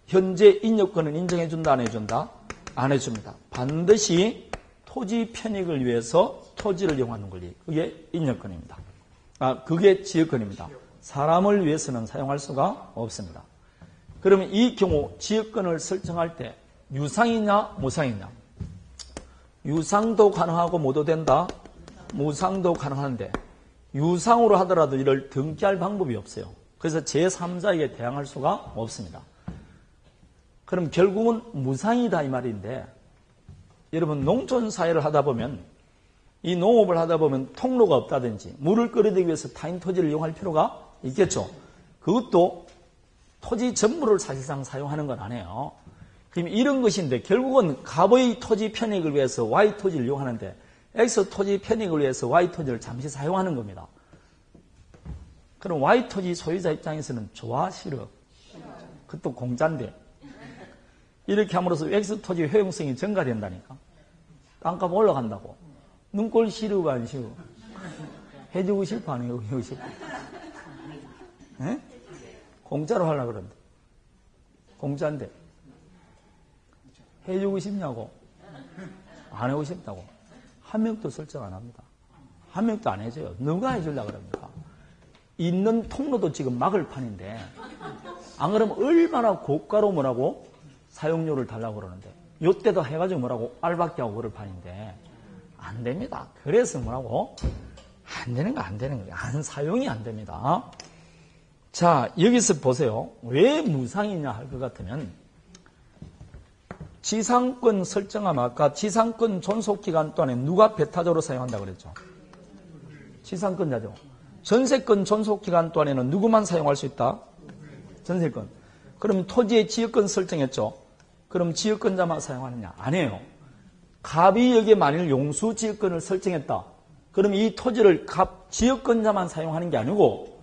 현재 인역권은 인정해준다 안 해준다? 안 해줍니다. 반드시 토지 편익을 위해서 토지를 이용하는 권리. 그게 인여권입니다. 그게 지역권입니다. 사람을 위해서는 사용할 수가 없습니다. 그러면 이 경우 지역권을 설정할 때 유상이냐 무상이냐? 유상도 가능하고 모두 된다. 무상도 가능한데 유상으로 하더라도 이를 등기할 방법이 없어요. 그래서 제3자에게 대항할 수가 없습니다. 그럼 결국은 무상이다 이 말인데 여러분 농촌 사회를 하다 보면 이 농업을 하다 보면 통로가 없다든지 물을 끌어들이기 위해서 타인 토지를 이용할 필요가 있겠죠. 그것도 토지 전부를 사실상 사용하는 건 아니에요. 그럼 이런 것인데 결국은 갑의 토지 편익을 위해서 Y 토지를 이용하는데 X 토지 편익을 위해서 Y 토지를 잠시 사용하는 겁니다. 그럼 Y 토지 소유자 입장에서는 좋아 싫어? 그것도 공짜인데 이렇게 함으로써 X 토지 효용성이 증가된다니까. 땅값 올라간다고. 눈꼴 싫으가 안 싫어? 해주고 싶어 안 해주고 싶어? 에? 공짜로 하려고 그러는데. 공짜인데. 해주고 싶냐고? 안 하고 싶다고. 한 명도 설정 안 합니다. 한 명도 안 해줘요. 누가 해주려고 그럽니까? 있는 통로도 지금 막을 판인데, 안 그러면 얼마나 고가로 뭐라고? 사용료를 달라고 그러는데, 요때도 해가지고 뭐라고? 알박기 하고 그럴 판인데, 안 됩니다. 그래서 뭐라고? 안 되는 거 안 되는 거예요. 사용이 안 됩니다. 자, 여기서 보세요. 왜 무상이냐 할 것 같으면, 지상권 설정하면 아까 지상권 존속기간 동안에 누가 배타적으로 사용한다고 그랬죠? 지상권자죠. 전세권 존속기간 동안에는 누구만 사용할 수 있다? 전세권. 그럼 토지의 지역권 설정했죠? 그럼 지역권자만 사용하느냐? 아니에요. 갑이 여기에 만일 용수 지역권을 설정했다. 그럼 이 토지를 갑 지역권자만 사용하는 게 아니고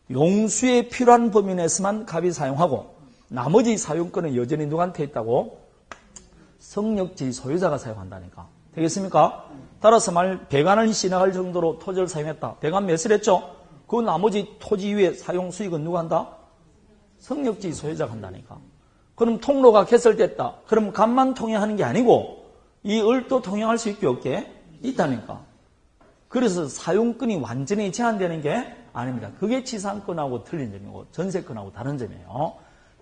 용수에 필요한 범위 내에서만 갑이 사용하고 나머지 사용권은 여전히 누구한테 있다고? 성역지 소유자가 사용한다니까. 되겠습니까? 따라서 만일 배관을 지나갈 정도로 토지를 사용했다. 배관 몇을 했죠? 그 나머지 토지 위에 사용 수익은 누가 한다? 성역지 소유자가 한다니까. 그럼 통로가 개설됐다. 그럼 갑만 통행하는 게 아니고 이 을도 통행할 수 있게 없게 있다니까. 그래서 사용권이 완전히 제한되는 게 아닙니다. 그게 지상권하고 틀린 점이고 전세권하고 다른 점이에요.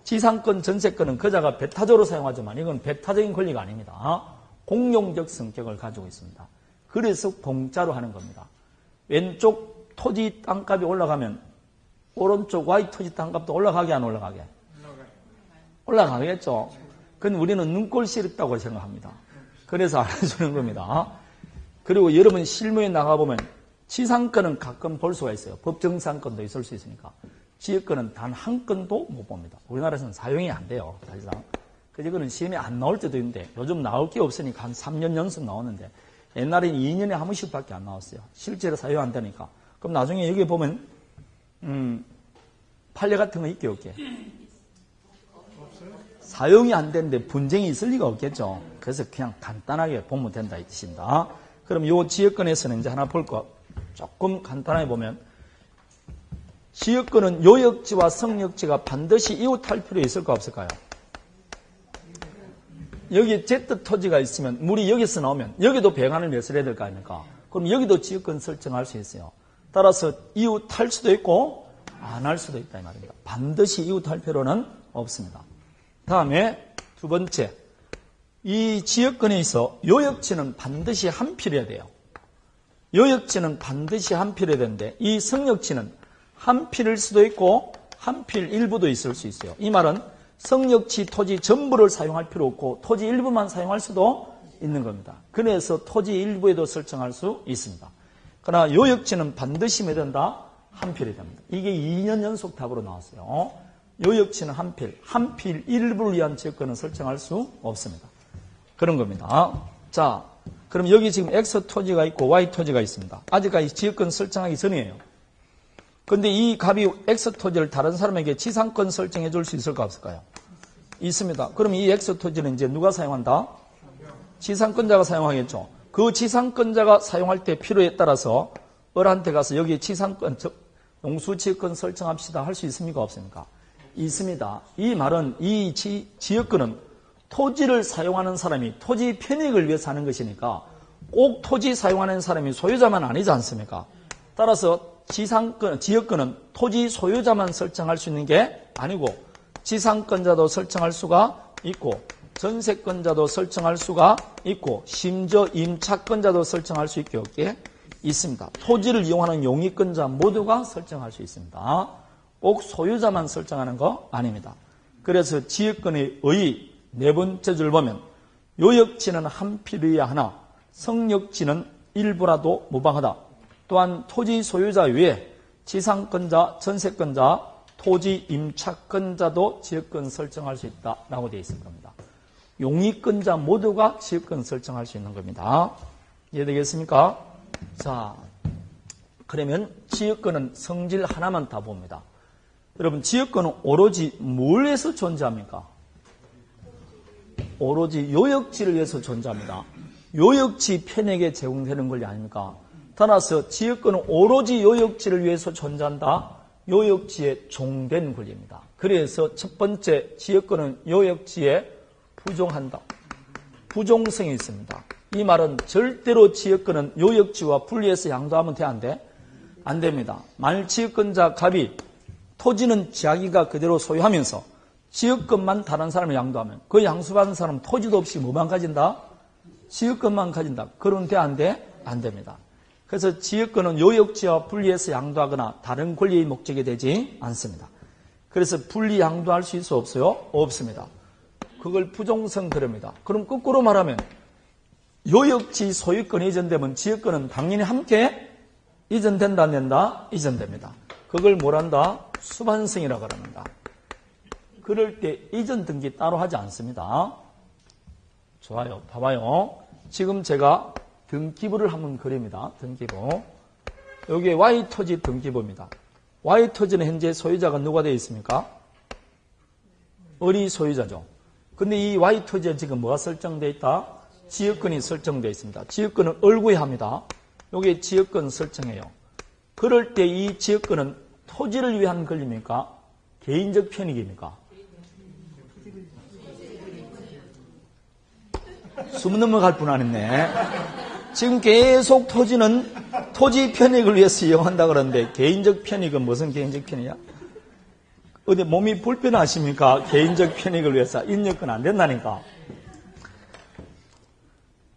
지상권, 전세권은 그자가 배타적으로 사용하지만 이건 배타적인 권리가 아닙니다. 공용적 성격을 가지고 있습니다. 그래서 공짜로 하는 겁니다. 왼쪽 토지 땅값이 올라가면 오른쪽 Y 토지 땅값도 올라가게 안 올라가게? 올라가겠죠. 그건 우리는 눈꼴 싫다고 생각합니다. 그래서 안 해주는 겁니다. 그리고 여러분 실무에 나가보면 지상권은 가끔 볼 수가 있어요. 법정상권도 있을 수 있으니까. 지역권은 단 한 건도 못 봅니다. 우리나라에서는 사용이 안 돼요. 사실상. 그래서 이거는 시험에 안 나올 때도 있는데 요즘 나올 게 없으니까 한 3년 연속 나오는데 옛날에는 2년에 한 번씩밖에 안 나왔어요. 실제로 사용 안 되니까. 그럼 나중에 여기 보면 판례 같은 거 있게 없게? 사용이 안 되는데 분쟁이 있을 리가 없겠죠. 그래서 그냥 간단하게 보면 된다 이 뜻입니다. 그럼 이 지역권에서는 이제 하나 볼 거 조금 간단하게 보면 지역권은 요역지와 성역지가 반드시 이웃할 필요 있을까 없을까요? 여기 Z 토지가 있으면 물이 여기서 나오면 여기도 배관을 매설해야 될 거 아닙니까? 그럼 여기도 지역권 설정할 수 있어요. 따라서 이웃할 수도 있고 안 할 수도 있다 이 말입니다. 반드시 이웃할 필요는 없습니다. 다음에 두 번째, 이 지역권에 있어 요역지는 반드시 한 필해야 돼요. 요역지는 반드시 한 필해야 되는데 이 성역지는 한 필일 수도 있고 한 필 일부도 있을 수 있어요. 이 말은 성역지 토지 전부를 사용할 필요 없고 토지 일부만 사용할 수도 있는 겁니다. 그래서 토지 일부에도 설정할 수 있습니다. 그러나 요역지는 반드시 몇 된다? 한 필이 됩니다. 이게 2년 연속 답으로 나왔어요. 요역지는 한 필 일부를 위한 지역권은 설정할 수 없습니다. 그런 겁니다. 자, 그럼 여기 지금 X 토지가 있고 Y 토지가 있습니다. 아직까지 지역권 설정하기 전이에요. 근데 이 갑이 X 토지를 다른 사람에게 지상권 설정해 줄 수 있을까 없을까요? 있습니다. 그럼 이 X 토지는 이제 누가 사용한다? 지상권자가 사용하겠죠. 그 지상권자가 사용할 때 필요에 따라서 을한테 가서 여기 지상권, 용수 지역권 설정합시다 할 수 있습니까? 없습니까? 있습니다. 이 말은 이 지역권은 토지를 사용하는 사람이 토지 편익을 위해서 하는 것이니까 꼭 토지 사용하는 사람이 소유자만 아니지 않습니까? 따라서 지역권은 토지 소유자만 설정할 수 있는 게 아니고 지상권자도 설정할 수가 있고 전세권자도 설정할 수가 있고 심지어 임차권자도 설정할 수 있게 없게 있습니다. 토지를 이용하는 용익권자 모두가 설정할 수 있습니다. 꼭 소유자만 설정하는 거 아닙니다. 그래서 지역권의 의 네 번째 줄 보면 요역지는 한 필이어야 하나 성역지는 일부라도 무방하다. 또한 토지 소유자 외에 지상권자, 전세권자, 토지 임차권자도 지역권 설정할 수 있다라고 되어 있을 겁니다. 용익권자 모두가 지역권 설정할 수 있는 겁니다. 이해되겠습니까? 자, 그러면 지역권은 성질 하나만 다 봅니다. 여러분, 지역권은 오로지 뭘 위해서 존재합니까? 오로지 요역지를 위해서 존재합니다. 요역지 편익에 제공되는 권리 아닙니까? 따라서 지역권은 오로지 요역지를 위해서 존재한다. 요역지에 종된 권리입니다. 그래서 첫 번째, 지역권은 요역지에 부종한다. 부종성이 있습니다. 이 말은 절대로 지역권은 요역지와 분리해서 양도하면 돼, 안 돼? 안 됩니다. 만일 지역권자 갑이 토지는 자기가 그대로 소유하면서 지역권만 다른 사람을 양도하면 그 양수받은 사람은 토지도 없이 뭐만 가진다? 지역권만 가진다. 그럼 돼, 안 돼? 안 됩니다. 그래서 지역권은 요역지와 분리해서 양도하거나 다른 권리의 목적이 되지 않습니다. 그래서 분리 양도할 수 있어 없어요? 없습니다. 그걸 부종성 그럽니다. 그럼 거꾸로 말하면 요역지 소유권이 이전되면 지역권은 당연히 함께 이전된다 안 된다? 이전됩니다. 그걸 뭐란다? 수반성이라고 합니다. 그럴 때 이전 등기 따로 하지 않습니다. 좋아요. 봐봐요. 지금 제가 등기부를 한번 그립니다. 등기부. 여기에 Y토지 등기부입니다. Y토지는 현재 소유자가 누가 되어 있습니까? 을이 소유자죠. 근데 이 Y토지에 지금 뭐가 설정되어 있다? 지역권이 설정되어 있습니다. 지역권은 을 구해합니다. 여기에 지역권 설정해요. 그럴 때 이 지역권은 토지를 위한 권리입니까? 개인적 편익입니까? 숨 넘어갈 뿐 아니네. 지금 계속 토지는 토지 편익을 위해서 이용한다 그러는데 개인적 편익은 무슨 개인적 편익이야? 어디 몸이 불편하십니까? 개인적 편익을 위해서 인력은 안 된다니까.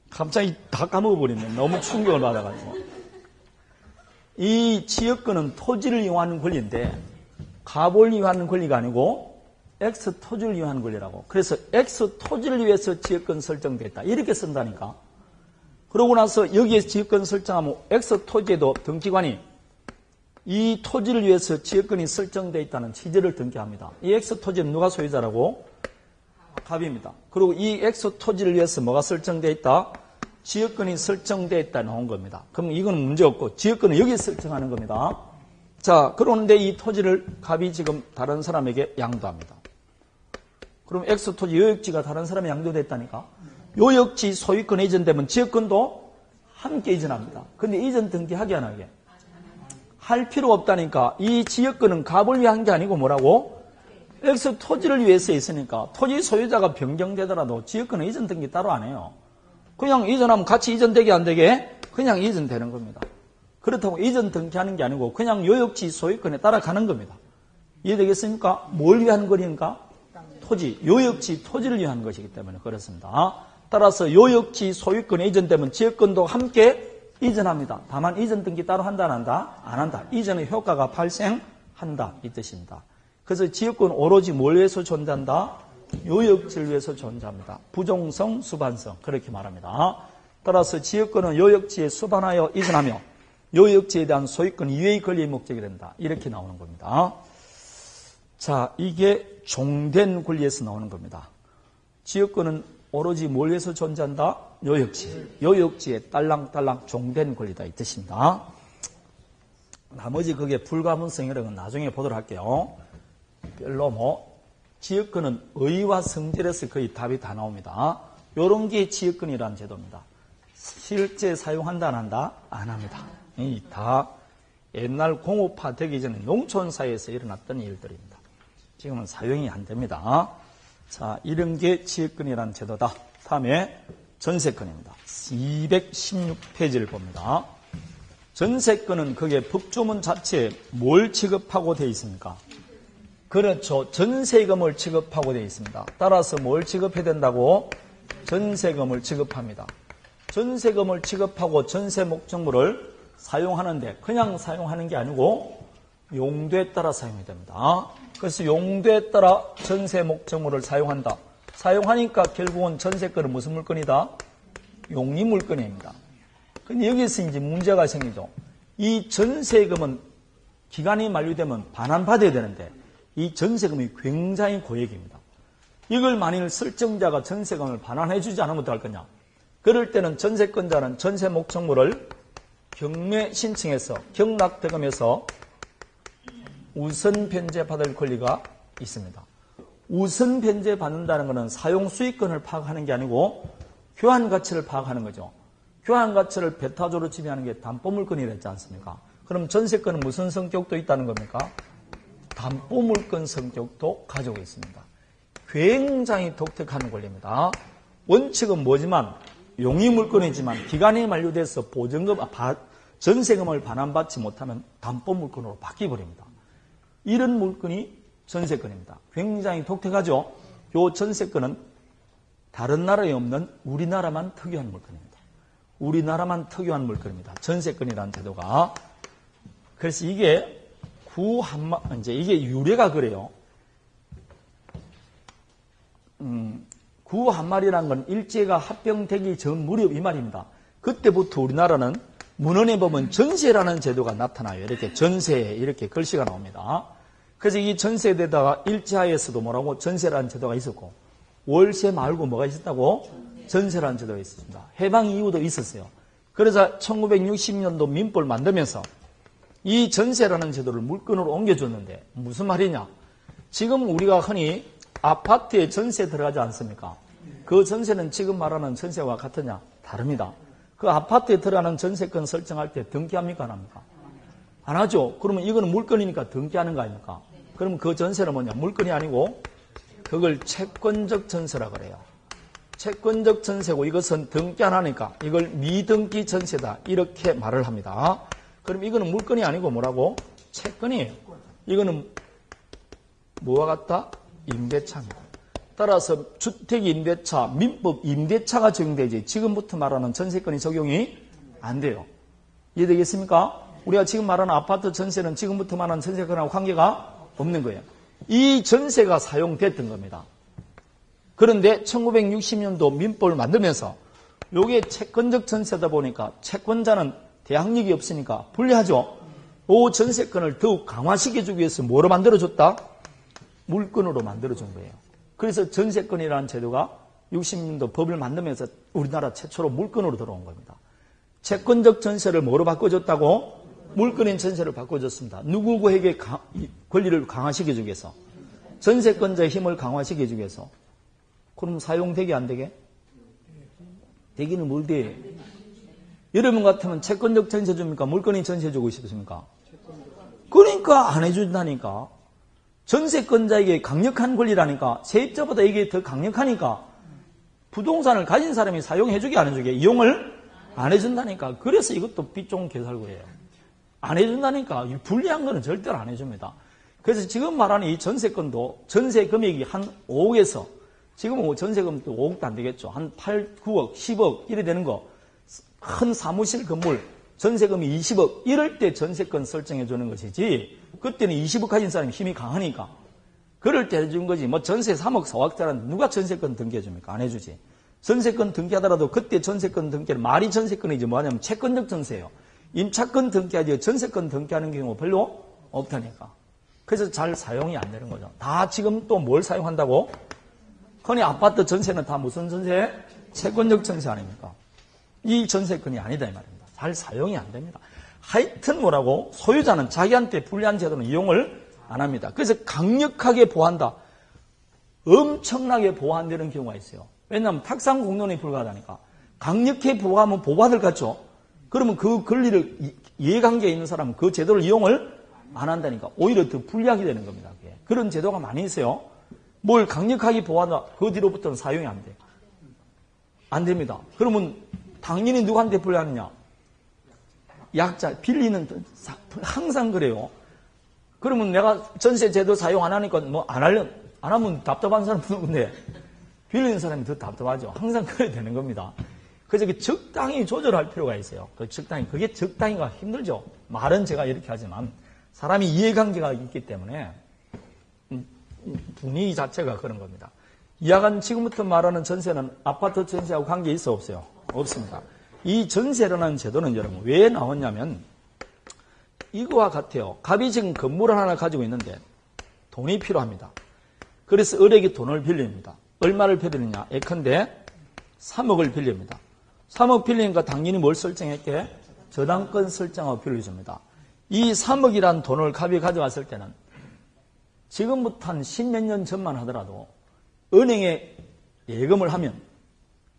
갑자기 다 까먹어버리네. 너무 충격을 받아가지고. 이 지역권은 토지를 이용하는 권리인데 가보를 이용하는 권리가 아니고 X 토지를 이용하는 권리라고. 그래서 X 토지를 위해서 지역권 설정됐다. 이렇게 쓴다니까. 그러고 나서 여기에 지역권 설정하면 X 토지에도 등기관이 이 토지를 위해서 지역권이 설정되어 있다는 취지를 등기합니다. 이 X 토지는 누가 소유자라고? 갑입니다. 그리고 이 X 토지를 위해서 뭐가 설정되어 있다? 지역권이 설정되어 있다 나온 겁니다. 그럼 이건 문제 없고 지역권은 여기 설정하는 겁니다. 자, 그런데 이 토지를 갑이 지금 다른 사람에게 양도합니다. 그럼 X 토지 요역지가 다른 사람에 양도됐다니까. 요역지 소유권 이전되면 지역권도 함께 이전합니다. 근데 이전 등기하게 안 하게? 할 필요 없다니까. 이 지역권은 갑을 위한 게 아니고 뭐라고? X 토지를 위해서 있으니까 토지 소유자가 변경되더라도 지역권은 이전 등기 따로 안 해요. 그냥 이전하면 같이 이전되게 안 되게 그냥 이전되는 겁니다. 그렇다고 이전 등기하는 게 아니고 그냥 요역지 소유권에 따라가는 겁니다. 이해되겠습니까? 뭘 위한 거리인가? 토지, 요역지 토지를 위한 것이기 때문에 그렇습니다. 따라서 요역지 소유권에 이전되면 지역권도 함께 이전합니다. 다만 이전 등기 따로 한다 안 한다? 안 한다. 이전의 효과가 발생한다 이 뜻입니다. 그래서 지역권 오로지 뭘 위해서 존재한다? 요역지를 위해서 존재합니다. 부종성, 수반성 그렇게 말합니다. 따라서 지역권은 요역지에 수반하여 이전하며 요역지에 대한 소유권 이외의 권리의 목적이 된다. 이렇게 나오는 겁니다. 자, 이게 종된 권리에서 나오는 겁니다. 지역권은 오로지 뭘 위해서 존재한다? 요역지. 요역지에 딸랑딸랑 종된 권리다 이 뜻입니다. 나머지 그게 불가문성 이런 건 나중에 보도록 할게요. 별로 지역권은 의와 성질에서 거의 답이 다 나옵니다. 이런 게 지역권이라는 제도입니다. 실제 사용한다 안 한다? 안 합니다. 이 다 옛날 공업화 되기 전에 농촌 사회에서 일어났던 일들입니다. 지금은 사용이 안 됩니다. 자, 이런 게 지역권이라는 제도다. 다음에 전세권입니다. 216페이지를 봅니다. 전세권은 그게 법조문 자체에 뭘 취급하고 되어 있습니까? 그렇죠. 전세금을 취급하고 되어 있습니다. 따라서 뭘 취급해야 된다고? 전세금을 취급합니다. 전세금을 취급하고 전세 목적물을 사용하는데 그냥 사용하는 게 아니고 용도에 따라 사용해야 됩니다. 그래서 용도에 따라 전세 목적물을 사용한다. 사용하니까 결국은 전세권은 무슨 물건이다? 용리 물건입니다. 근데 여기서 이제 문제가 생기죠. 이 전세금은 기간이 만료되면 반환받아야 되는데 이 전세금이 굉장히 고액입니다. 이걸 만일 설정자가 전세금을 반환해 주지 않으면 어떡할 거냐? 그럴 때는 전세권자는 전세 목적물을 경매 신청해서 경락대금에서 우선 변제 받을 권리가 있습니다. 우선 변제 받는다는 것은 사용 수익권을 파악하는 게 아니고 교환 가치를 파악하는 거죠. 교환 가치를 배타적으로 지배하는 게 담보물건이랬지 않습니까? 그럼 전세권은 무슨 성격도 있다는 겁니까? 담보물건 성격도 가지고 있습니다. 굉장히 독특한 권리입니다. 원칙은 뭐지만 용의물건이지만 기간이 만료돼서 전세금을 반환받지 못하면 담보물건으로 바뀌어버립니다. 이런 물건이 전세권입니다. 굉장히 독특하죠? 이 전세권은 다른 나라에 없는 우리나라만 특유한 물건입니다. 우리나라만 특유한 물건입니다. 전세권이라는 제도가. 그래서 이게 이게 유래가 그래요. 구한말이라는 건 일제가 합병되기 전 무렵 이 말입니다. 그때부터 우리나라는 문헌에 보면 전세라는 제도가 나타나요. 이렇게 전세 이렇게 글씨가 나옵니다. 그래서 이 전세에다가 일제하에서도 뭐라고 전세라는 제도가 있었고 월세 말고 뭐가 있었다고? 전세라는 제도가 있었습니다. 해방 이후도 있었어요. 그래서 1960년도 민법을 만들면서 이 전세라는 제도를 물건으로 옮겨줬는데 무슨 말이냐? 지금 우리가 흔히 아파트에 전세 들어가지 않습니까? 그 전세는 지금 말하는 전세와 같으냐? 다릅니다. 그 아파트에 들어가는 전세권 설정할 때 등기합니까? 안 합니까? 안 하죠. 그러면 이거는 물건이니까 등기하는 거 아닙니까? 그러면 그 전세는 뭐냐? 물건이 아니고 그걸 채권적 전세라 그래요. 채권적 전세고 이것은 등기 안 하니까 이걸 미등기 전세다. 이렇게 말을 합니다. 그럼 이거는 물건이 아니고 뭐라고? 채권이에요. 이거는 뭐와 같다? 임대차입니다. 따라서 주택 임대차, 민법 임대차가 적용되지 지금부터 말하는 전세권이 적용이 안 돼요. 이해되겠습니까? 우리가 지금 말하는 아파트 전세는 지금부터 말하는 전세권하고 관계가 없는 거예요. 이 전세가 사용됐던 겁니다. 그런데 1960년도 민법을 만들면서 이게 채권적 전세다 보니까 채권자는 대항력이 없으니까 불리하죠. 이 전세권을 더욱 강화시켜주기 위해서 뭐로 만들어줬다? 물건으로 만들어준 거예요. 그래서 전세권이라는 제도가 60년도 법을 만들면서 우리나라 최초로 물건으로 들어온 겁니다. 채권적 전세를 뭐로 바꿔줬다고? 물건인 전세를 바꿔줬습니다. 누구에게 권리를 강화시켜주기 위해서. 전세권자의 힘을 강화시켜주기 위해서. 그럼 사용되게 안 되게? 되기는 뭘 돼? 여러분 같으면 채권적 전세 줍니까? 물건인 전세 주고 싶습니까? 그러니까 안 해준다니까. 전세권자에게 강력한 권리라니까. 세입자보다 이게 더 강력하니까 부동산을 가진 사람이 사용해주게 안 해주게 이용을 안 해준다니까. 그래서 이것도 빚종 개살구예요. 안 해준다니까. 불리한 거는 절대로 안 해줍니다. 그래서 지금 말하는 이 전세권도 전세 금액이 한 5억에서 지금은 전세금도 5억도 안 되겠죠. 한 8, 9억, 10억 이래 되는 거. 큰 사무실 건물 전세금이 20억 이럴 때 전세권 설정해 주는 것이지 그때는 20억 가진 사람이 힘이 강하니까 그럴 때 해준 거지. 뭐 전세 3억, 4억짜리는 누가 전세권 등기해 줍니까? 안 해주지. 전세권 등기하더라도 그때 전세권 등기는 말이 전세권이지 뭐냐면 채권적 전세예요. 임차권 등기하지 전세권 등기하는 경우 별로 없다니까. 그래서 잘 사용이 안 되는 거죠. 다 지금 또 뭘 사용한다고? 흔히 아파트 전세는 다 무슨 전세? 채권적 전세 아닙니까? 이 전세권이 아니다 이 말입니다. 잘 사용이 안 됩니다. 하여튼 뭐라고? 소유자는 자기한테 불리한 제도는 이용을 안 합니다. 그래서 강력하게 보호한다. 엄청나게 보호 안 되는 경우가 있어요. 왜냐하면 탁상 공론에 불과하다니까. 강력히 보호하면 보호받을 것 같죠? 그러면 그 권리를 이해관계에 있는 사람은 그 제도를 이용을 안 한다니까. 오히려 더 불리하게 되는 겁니다. 그런 제도가 많이 있어요. 뭘 강력하게 보호한다. 그 뒤로부터는 사용이 안 돼요. 안 됩니다. 그러면 당연히 누구한테 불리하느냐? 약자, 빌리는 항상 그래요. 그러면 내가 전세 제도 사용 안 하니까 뭐 안 하면 답답한 사람은 누군데 빌리는 사람이 더 답답하죠. 항상 그래야 되는 겁니다. 그래서 적당히 조절할 필요가 있어요. 그게 적당히가 힘들죠. 말은 제가 이렇게 하지만 사람이 이해관계가 있기 때문에 분위기 자체가 그런 겁니다. 이하간 지금부터 말하는 전세는 아파트 전세하고 관계 있어 없어요? 없습니다. 이 전세라는 제도는 여러분 왜 나왔냐면 이거와 같아요. 갑이 지금 건물을 하나 가지고 있는데 돈이 필요합니다. 그래서 을에게 돈을 빌립니다. 얼마를 빌리느냐? 예컨대 3억을 빌립니다. 3억 빌리니까 당연히 뭘 설정했게? 저당권 설정하고 빌려줍니다. 이 3억이란 돈을 갑이 가져갔을 때는 지금부터 한 10몇 년 전만 하더라도 은행에 예금을 하면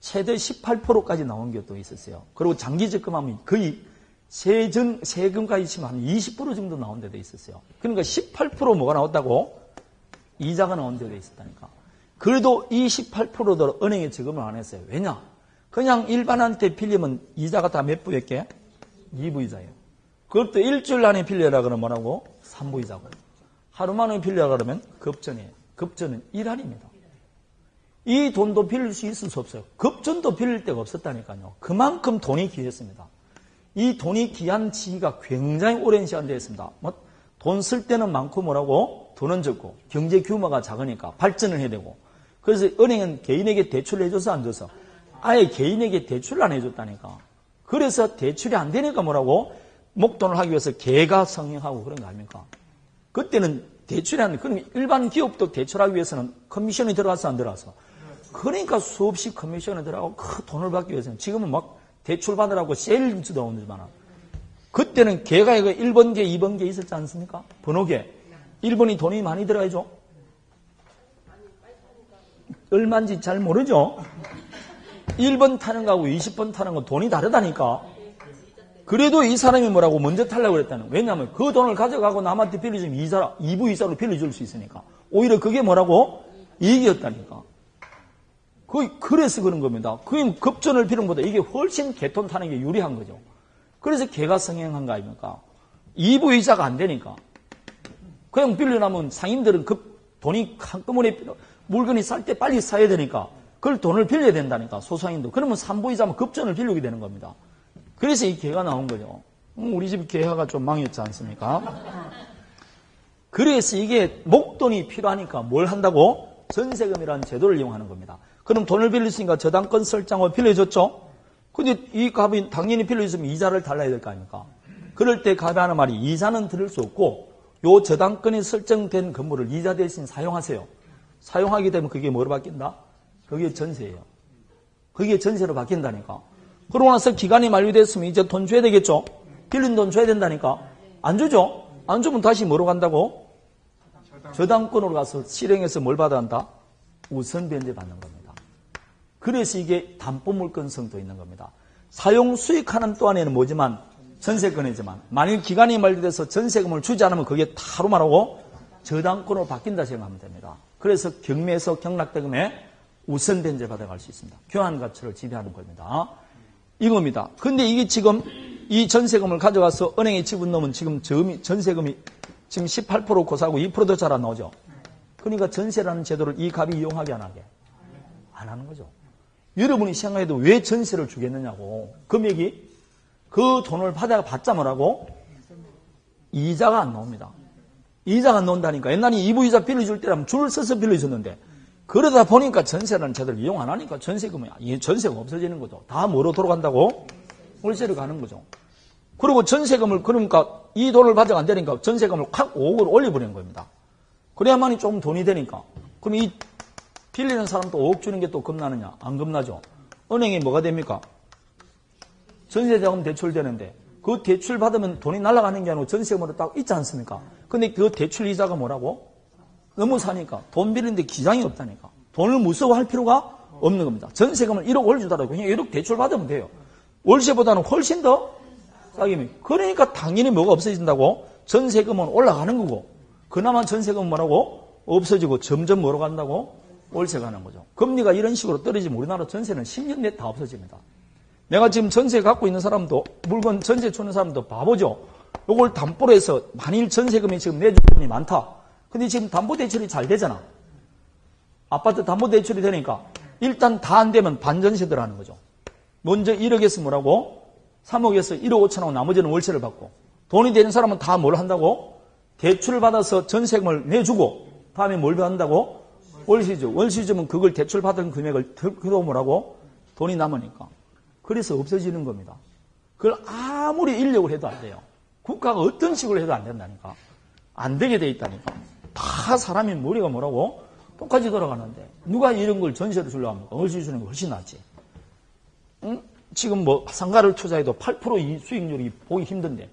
최대 18%까지 나온 것도 있었어요. 그리고 장기 적금하면 거의 세금까지 치면 한 20% 정도 나온 데도 있었어요. 그러니까 18% 뭐가 나왔다고? 이자가 나온 데도 있었다니까. 그래도 이 18%도 은행에 적금을 안 했어요. 왜냐? 그냥 일반한테 빌리면 이자가 다 몇 부였게? 2부이자예요. 그것도 일주일 안에 빌려라 그러면 뭐라고? 3부이자고. 하루 만에 빌려라 그러면 급전이에요. 급전은 1할입니다. 이 돈도 빌릴 수 있을 수 없어요. 급전도 빌릴 데가 없었다니까요. 그만큼 돈이 귀했습니다. 이 돈이 귀한 시기가 굉장히 오랜 시간 되었습니다. 돈 쓸 때는 많고 뭐라고? 돈은 적고 경제 규모가 작으니까 발전을 해야 되고 그래서 은행은 개인에게 대출을 해줘서 안 줘서 아예 개인에게 대출을 안 해줬다니까. 그래서 대출이 안 되니까 뭐라고? 목돈을 하기 위해서 개가 성행하고 그런 거 아닙니까? 그때는 대출이 안 돼. 그럼 일반 기업도 대출하기 위해서는 커미션이 들어가서 안 들어가서 그러니까 수없이 커미션이 들어가고 큰 돈을 받기 위해서는 지금은 막 대출 받으라고 세일즈도 오지만 그때는 개가 이거 1번개, 2번개 있었지 않습니까? 번호개. 1번이 돈이 많이 들어가죠? 얼마인지 잘 모르죠? 1번 타는 거하고 20번 타는 거 돈이 다르다니까. 그래도 이 사람이 뭐라고 먼저 타려고 그랬다는 거예요. 왜냐하면 그 돈을 가져가고 남한테 빌려주면 2부 이자로 빌려줄 수 있으니까. 오히려 그게 뭐라고? 이익이었다니까. 그래서 그런 겁니다. 그게 급전을 비는 것보다 이게 훨씬 개돈 타는 게 유리한 거죠. 그래서 개가 성행한 거 아닙니까? 2부 이자가 안 되니까. 그냥 빌려나면 상인들은 돈이 한꺼번에 물건이 쌀 때 빨리 사야 되니까 그걸 돈을 빌려야 된다니까 소상인도. 그러면 3부 이자면 급전을 빌리게 되는 겁니다. 그래서 이 개가 나온 거죠. 우리 집 개화가 좀 망했지 않습니까? 그래서 이게 목돈이 필요하니까 뭘 한다고? 전세금이라는 제도를 이용하는 겁니다. 그럼 돈을 빌렸으니까 저당권 설정을 빌려줬죠? 근데 이 갑이 당연히 빌려줬으면 이자를 달라야 될 거 아닙니까? 그럴 때 갑이 하는 말이 이자는 들을 수 없고 요 저당권이 설정된 건물을 이자 대신 사용하세요. 사용하게 되면 그게 뭐로 바뀐다? 그게 전세예요. 그게 전세로 바뀐다니까. 그러고 나서 기간이 만료됐으면 이제 돈 줘야 되겠죠? 빌린 돈 줘야 된다니까. 안 주죠? 안 주면 다시 뭐로 간다고? 저당권으로 가서 실행해서 뭘 받아야 한다? 우선 변제 받는 겁니다. 그래서 이게 담보물건성도 있는 겁니다. 사용 수익하는 동안에는 뭐지만 전세권이지만 만일 기간이 만료돼서 전세금을 주지 않으면 그게 다로 말하고 저당권으로 바뀐다 생각하면 됩니다. 그래서 경매에서 경락대금에 우선 변제 받아갈 수 있습니다. 교환 가치를 지배하는 겁니다. 이겁니다. 근데 이게 지금 이 전세금을 가져가서 은행에 집어넣으면 지금 전세금이 지금 18% 고사하고 2%도 잘 안 나오죠. 그러니까 전세라는 제도를 이 갑이 이용하게 안 하게? 안 하는 거죠. 여러분이 생각해도 왜 전세를 주겠느냐고. 금액이 그 돈을 받자 뭐라고? 이자가 안 나옵니다. 이자가 안 나온다니까. 옛날에 2부 이자 빌려줄 때라면 줄을 서서 빌려줬는데 그러다 보니까 전세라는 제도를 이용 안 하니까 전세금 없어지는 거죠. 다 뭐로 돌아간다고? 월세로 가는 거죠. 그리고 전세금을 그러니까 이 돈을 받아가 안 되니까 전세금을 확 5억을 올려버리는 겁니다. 그래야만이 조금 돈이 되니까. 그럼 이 빌리는 사람도 5억 주는 게 또 겁나느냐? 안 겁나죠. 은행이 뭐가 됩니까? 전세자금 대출되는데 그 대출 받으면 돈이 날아가는 게 아니고 전세금으로 딱 있지 않습니까? 근데 그 대출 이자가 뭐라고? 너무 사니까 돈 빌리는데 기장이 없다니까. 돈을 무서워할 필요가 없는 겁니다. 전세금을 1억 올려주더라도 그냥 1억 대출 받으면 돼요. 월세보다는 훨씬 더 싸게. 그러니까 당연히 뭐가 없어진다고? 전세금은 올라가는 거고 그나마 전세금은 뭐라고? 없어지고 점점 뭐로 간다고? 월세 가는 거죠. 금리가 이런 식으로 떨어지면 우리나라 전세는 10년 내에 다 없어집니다. 내가 지금 전세 갖고 있는 사람도, 물건 전세 주는 사람도 바보죠. 요걸 담보로 해서 만일 전세금이 지금 내줄 돈이 많다. 근데 지금 담보대출이 잘 되잖아. 아파트 담보대출이 되니까 일단 다 안 되면 반전세 들어가는 거죠. 먼저 1억에서 뭐라고? 3억에서 1억 5천하고 나머지는 월세를 받고, 돈이 되는 사람은 다 뭘 한다고? 대출을 받아서 전세금을 내주고 다음에 뭘 받는다고? 월시주. 월시주면 그걸 대출 받은 금액을 그도 뭐라고? 돈이 남으니까. 그래서 없어지는 겁니다. 그걸 아무리 인력을 해도 안 돼요. 국가가 어떤 식으로 해도 안 된다니까. 안 되게 돼 있다니까. 다 사람이 머리가 뭐라고? 똑같이 돌아가는데 누가 이런 걸 전세로 주려고 합니까? 월세 주는 게 훨씬 낫지. 응? 지금 뭐 상가를 투자해도 8% 수익률이 보기 힘든데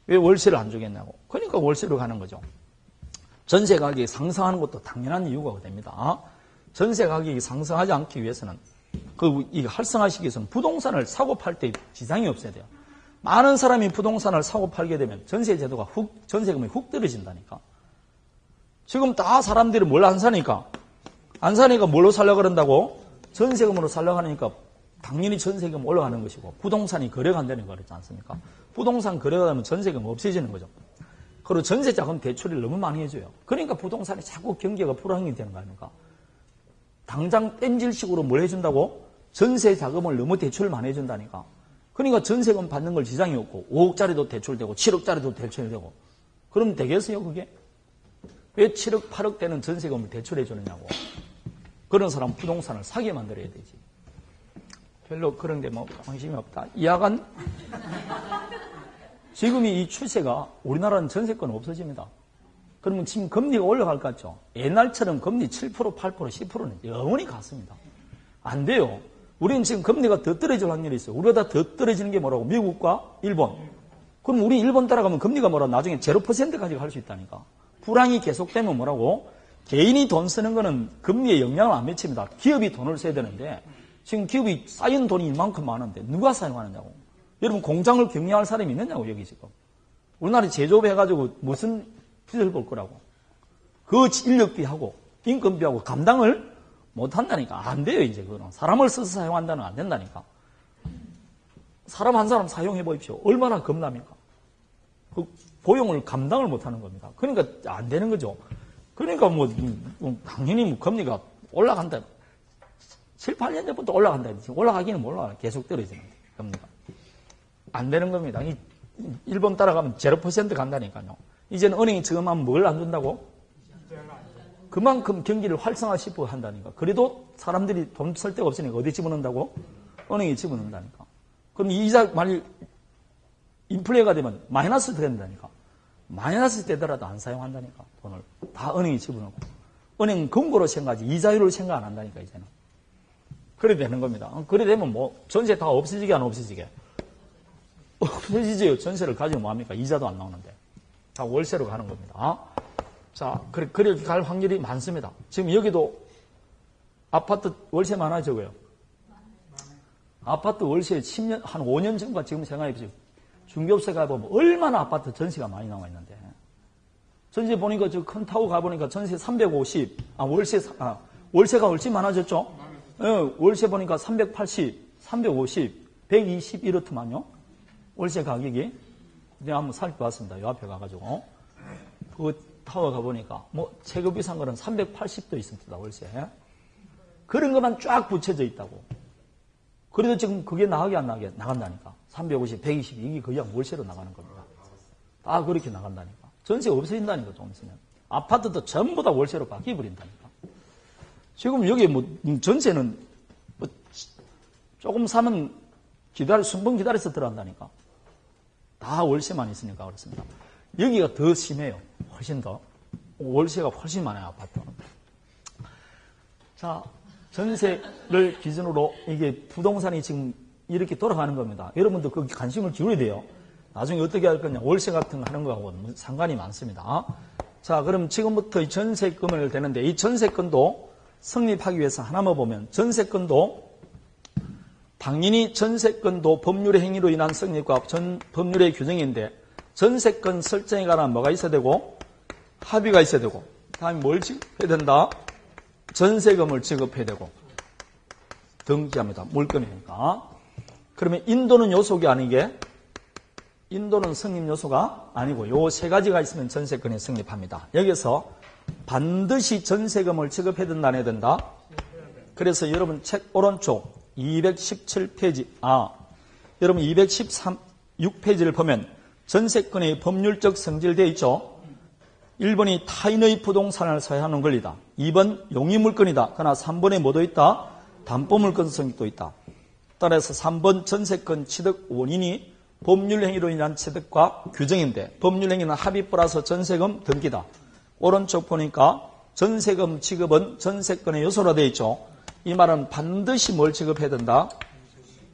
왜 월세를 안 주겠냐고. 그러니까 월세로 가는 거죠. 전세 가격이 상승하는 것도 당연한 이유가 됩니다. 전세 가격이 상승하지 않기 위해서는 이 활성화시키기 위해서는 부동산을 사고 팔 때 지장이 없어야 돼요. 많은 사람이 부동산을 사고 팔게 되면 전세 제도가 전세금이 훅 떨어진다니까. 지금 다 사람들이 뭘 안 사니까 뭘로 살려고 그런다고? 전세금으로 살려고 하니까 당연히 전세금 올라가는 것이고 부동산이 거래가 안 되는 거 그랬지 않습니까? 부동산 거래가 되면 전세금 없어지는 거죠. 그리고 전세자금 대출을 너무 많이 해줘요. 그러니까 부동산이 자꾸 경기가 불황이 되는 거 아닙니까? 당장 땜질식으로 뭘 해준다고? 전세 자금을 너무 대출을 많이 해준다니까. 그러니까 전세금 받는 걸 지장이 없고 5억짜리도 대출되고 7억짜리도 대출되고 그럼 되겠어요 그게? 왜 7억 8억 되는 전세금을 대출해 주느냐고. 그런 사람 부동산을 사게 만들어야 되지. 별로 그런 데 뭐 관심이 없다. 이하간 지금이 이 추세가 우리나라는 전세권 없어집니다. 그러면 지금 금리가 올라갈 것 같죠? 옛날처럼 금리 7%, 8%, 10%는 영원히 갔습니다. 안 돼요. 우리는 지금 금리가 더 떨어질 확률이 있어요. 우리보다 더 떨어지는 게 뭐라고? 미국과 일본. 그럼 우리 일본 따라가면 금리가 뭐라고? 나중에 0%까지 갈 수 있다니까. 불황이 계속되면 뭐라고? 개인이 돈 쓰는 거는 금리에 영향을 안 미칩니다. 기업이 돈을 써야 되는데 지금 기업이 쌓인 돈이 이만큼 많은데 누가 사용하느냐고. 여러분 공장을 경영할 사람이 있느냐고 여기 지금. 우리나라 제조업 해가지고 무슨 빚을 볼 거라고. 그 인력비하고 인건비하고 감당을 못 한다니까. 안 돼요 이제 그거는. 사람을 써서 사용한다는 안 된다니까. 사람 한 사람 사용해 보십시오. 얼마나 겁납니까? 그 고용을 감당을 못 하는 겁니다. 그러니까 안 되는 거죠. 그러니까 당연히 금리가 올라간다. 7, 8년 전부터 올라간다. 지금 올라가기는 몰라. 계속 떨어지는 금리가. 안 되는 겁니다. 일본 따라가면 0% 간다니까요. 이제는 은행이 지금 하면 뭘 안 준다고? 그만큼 경기를 활성화시키고 한다니까. 그래도 사람들이 돈 쓸 데가 없으니까 어디 집어넣는다고? 은행에 집어넣는다니까. 그럼 이자 만일 인플레가 되면 마이너스 된다니까. 마이너스 되더라도 안 사용한다니까. 돈을 다 은행에 집어넣고. 은행 금고로 생각하지 이자율을 생각 안 한다니까 이제는. 그래 되는 겁니다. 그래 되면 뭐 전세 다 없어지게 안 없어지게? 없어지죠. 전세를 가지고 뭐합니까? 이자도 안 나오는데. 다 월세로 가는 겁니다. 자, 그렇게 갈 확률이 많습니다. 지금 여기도 아파트 월세 많아요, 적어요? 아파트 월세 10년, 한 5년 전과 지금 생각해 보세요. 중개업체 가보면 얼마나 아파트 전세가 많이 나와 있는데. 전세 보니까 저 큰 타워 가보니까 전세 350, 월세가 훨씬 많아졌죠? 네, 월세 보니까 380, 350, 120 이렇더만요. 월세 가격이. 내가 한번 살펴봤습니다. 요 앞에 가가지고. 그 타워 가보니까, 최고 비싼 거는 380도 있습니다, 월세. 그런 것만 쫙 붙여져 있다고. 그래도 지금 그게 나가게 안 나가게 나간다니까. 350, 120, 이게 그냥 월세로 나가는 겁니다. 다 그렇게 나간다니까. 전세 없어진다니까, 좀 있으면. 아파트도 전부 다 월세로 바뀌어버린다니까. 지금 여기 전세는 조금 사면 순번 기다려서 들어간다니까. 다 월세만 있으니까 그렇습니다. 여기가 더 심해요. 훨씬 더. 월세가 훨씬 많아요, 아파트는. 자, 전세를 기준으로 이게 부동산이 지금 이렇게 돌아가는 겁니다. 여러분도 거기 관심을 기울여야 돼요. 나중에 어떻게 할 거냐. 월세 같은 거 하는 거하고는 상관이 많습니다. 자, 그럼 지금부터 이 전세금을 되는데 이 전세건도 성립하기 위해서 하나만 보면 전세건도 당연히 전세건도 법률의 행위로 인한 성립과 법률의 규정인데 전세건 설정에 관한 뭐가 있어야 되고 합의가 있어야 되고 다음에 뭘 지급해야 된다? 전세금을 지급해야 되고 등기합니다. 물건이니까. 그러면 인도는 요소가 아니게 인도는 성립 요소가 아니고 요 세 가지가 있으면 전세권이 성립합니다. 여기서 반드시 전세금을 지급해야 된다, 안 해야 된다? 그래서 여러분 책 오른쪽 217페이지, 여러분 216페이지를 보면 전세권의 법률적 성질되어 있죠? 1번이 타인의 부동산을 사유하는 권리다. 2번 용의물건이다. 그러나 3번에 뭐도 있다? 담보물건 성립도 있다. 따라서 3번 전세권 취득 원인이 법률행위로 인한 취득과 규정인데 법률행위는 합의 플러스 전세금 등기다. 오른쪽 보니까 전세금 지급은 전세권의 요소로 되어 있죠. 이 말은 반드시 뭘 지급해야 된다?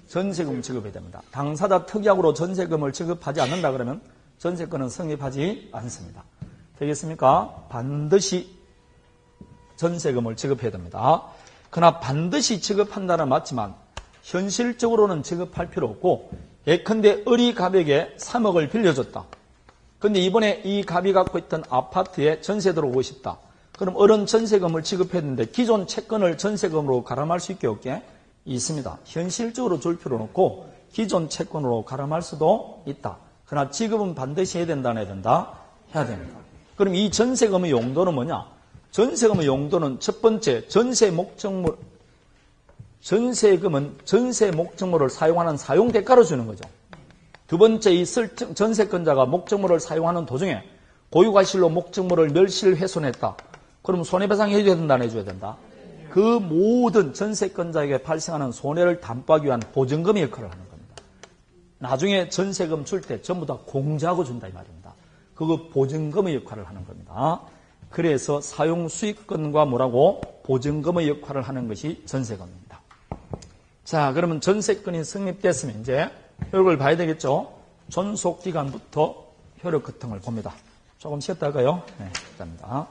전세금 지급해야 됩니다. 당사자 특약으로 전세금을 지급하지 않는다 그러면 전세권은 성립하지 않습니다. 되겠습니까? 반드시 전세금을 지급해야 됩니다. 그러나 반드시 지급한다는 맞지만 현실적으로는 지급할 필요 없고 예컨대 을이 갑에게 3억을 빌려줬다. 그런데 이번에 이 갑이 갖고 있던 아파트에 전세 들어오고 싶다. 그럼 을은 전세금을 지급했는데 기존 채권을 전세금으로 가름할 수 있게 없게 있습니다. 현실적으로 줄 필요는 없고 기존 채권으로 가름할 수도 있다. 그러나 지급은 반드시 해야 된다, 안 해야 된다? 해야 됩니다. 그럼 이 전세금의 용도는 뭐냐? 전세금의 용도는 첫 번째, 전세금은 전세 목적물을 사용하는 사용 대가로 주는 거죠. 두 번째, 이 전세권자가 목적물을 사용하는 도중에 고유과실로 목적물을 멸실 훼손했다. 그럼 손해배상 해줘야 된다, 안 해줘야 된다? 그 모든 전세권자에게 발생하는 손해를 담보하기 위한 보증금의 역할을 하는 겁니다. 나중에 전세금 줄 때 전부 다 공제하고 준다 이 말입니다. 그거 보증금의 역할을 하는 겁니다. 그래서 사용수익권과 뭐라고? 보증금의 역할을 하는 것이 전세금입니다. 자, 그러면 전세권이 성립됐으면 이제 효력을 봐야 되겠죠? 존속기간부터 효력 급등을 봅니다. 조금 쉬었다가요. 네, 감사합니다.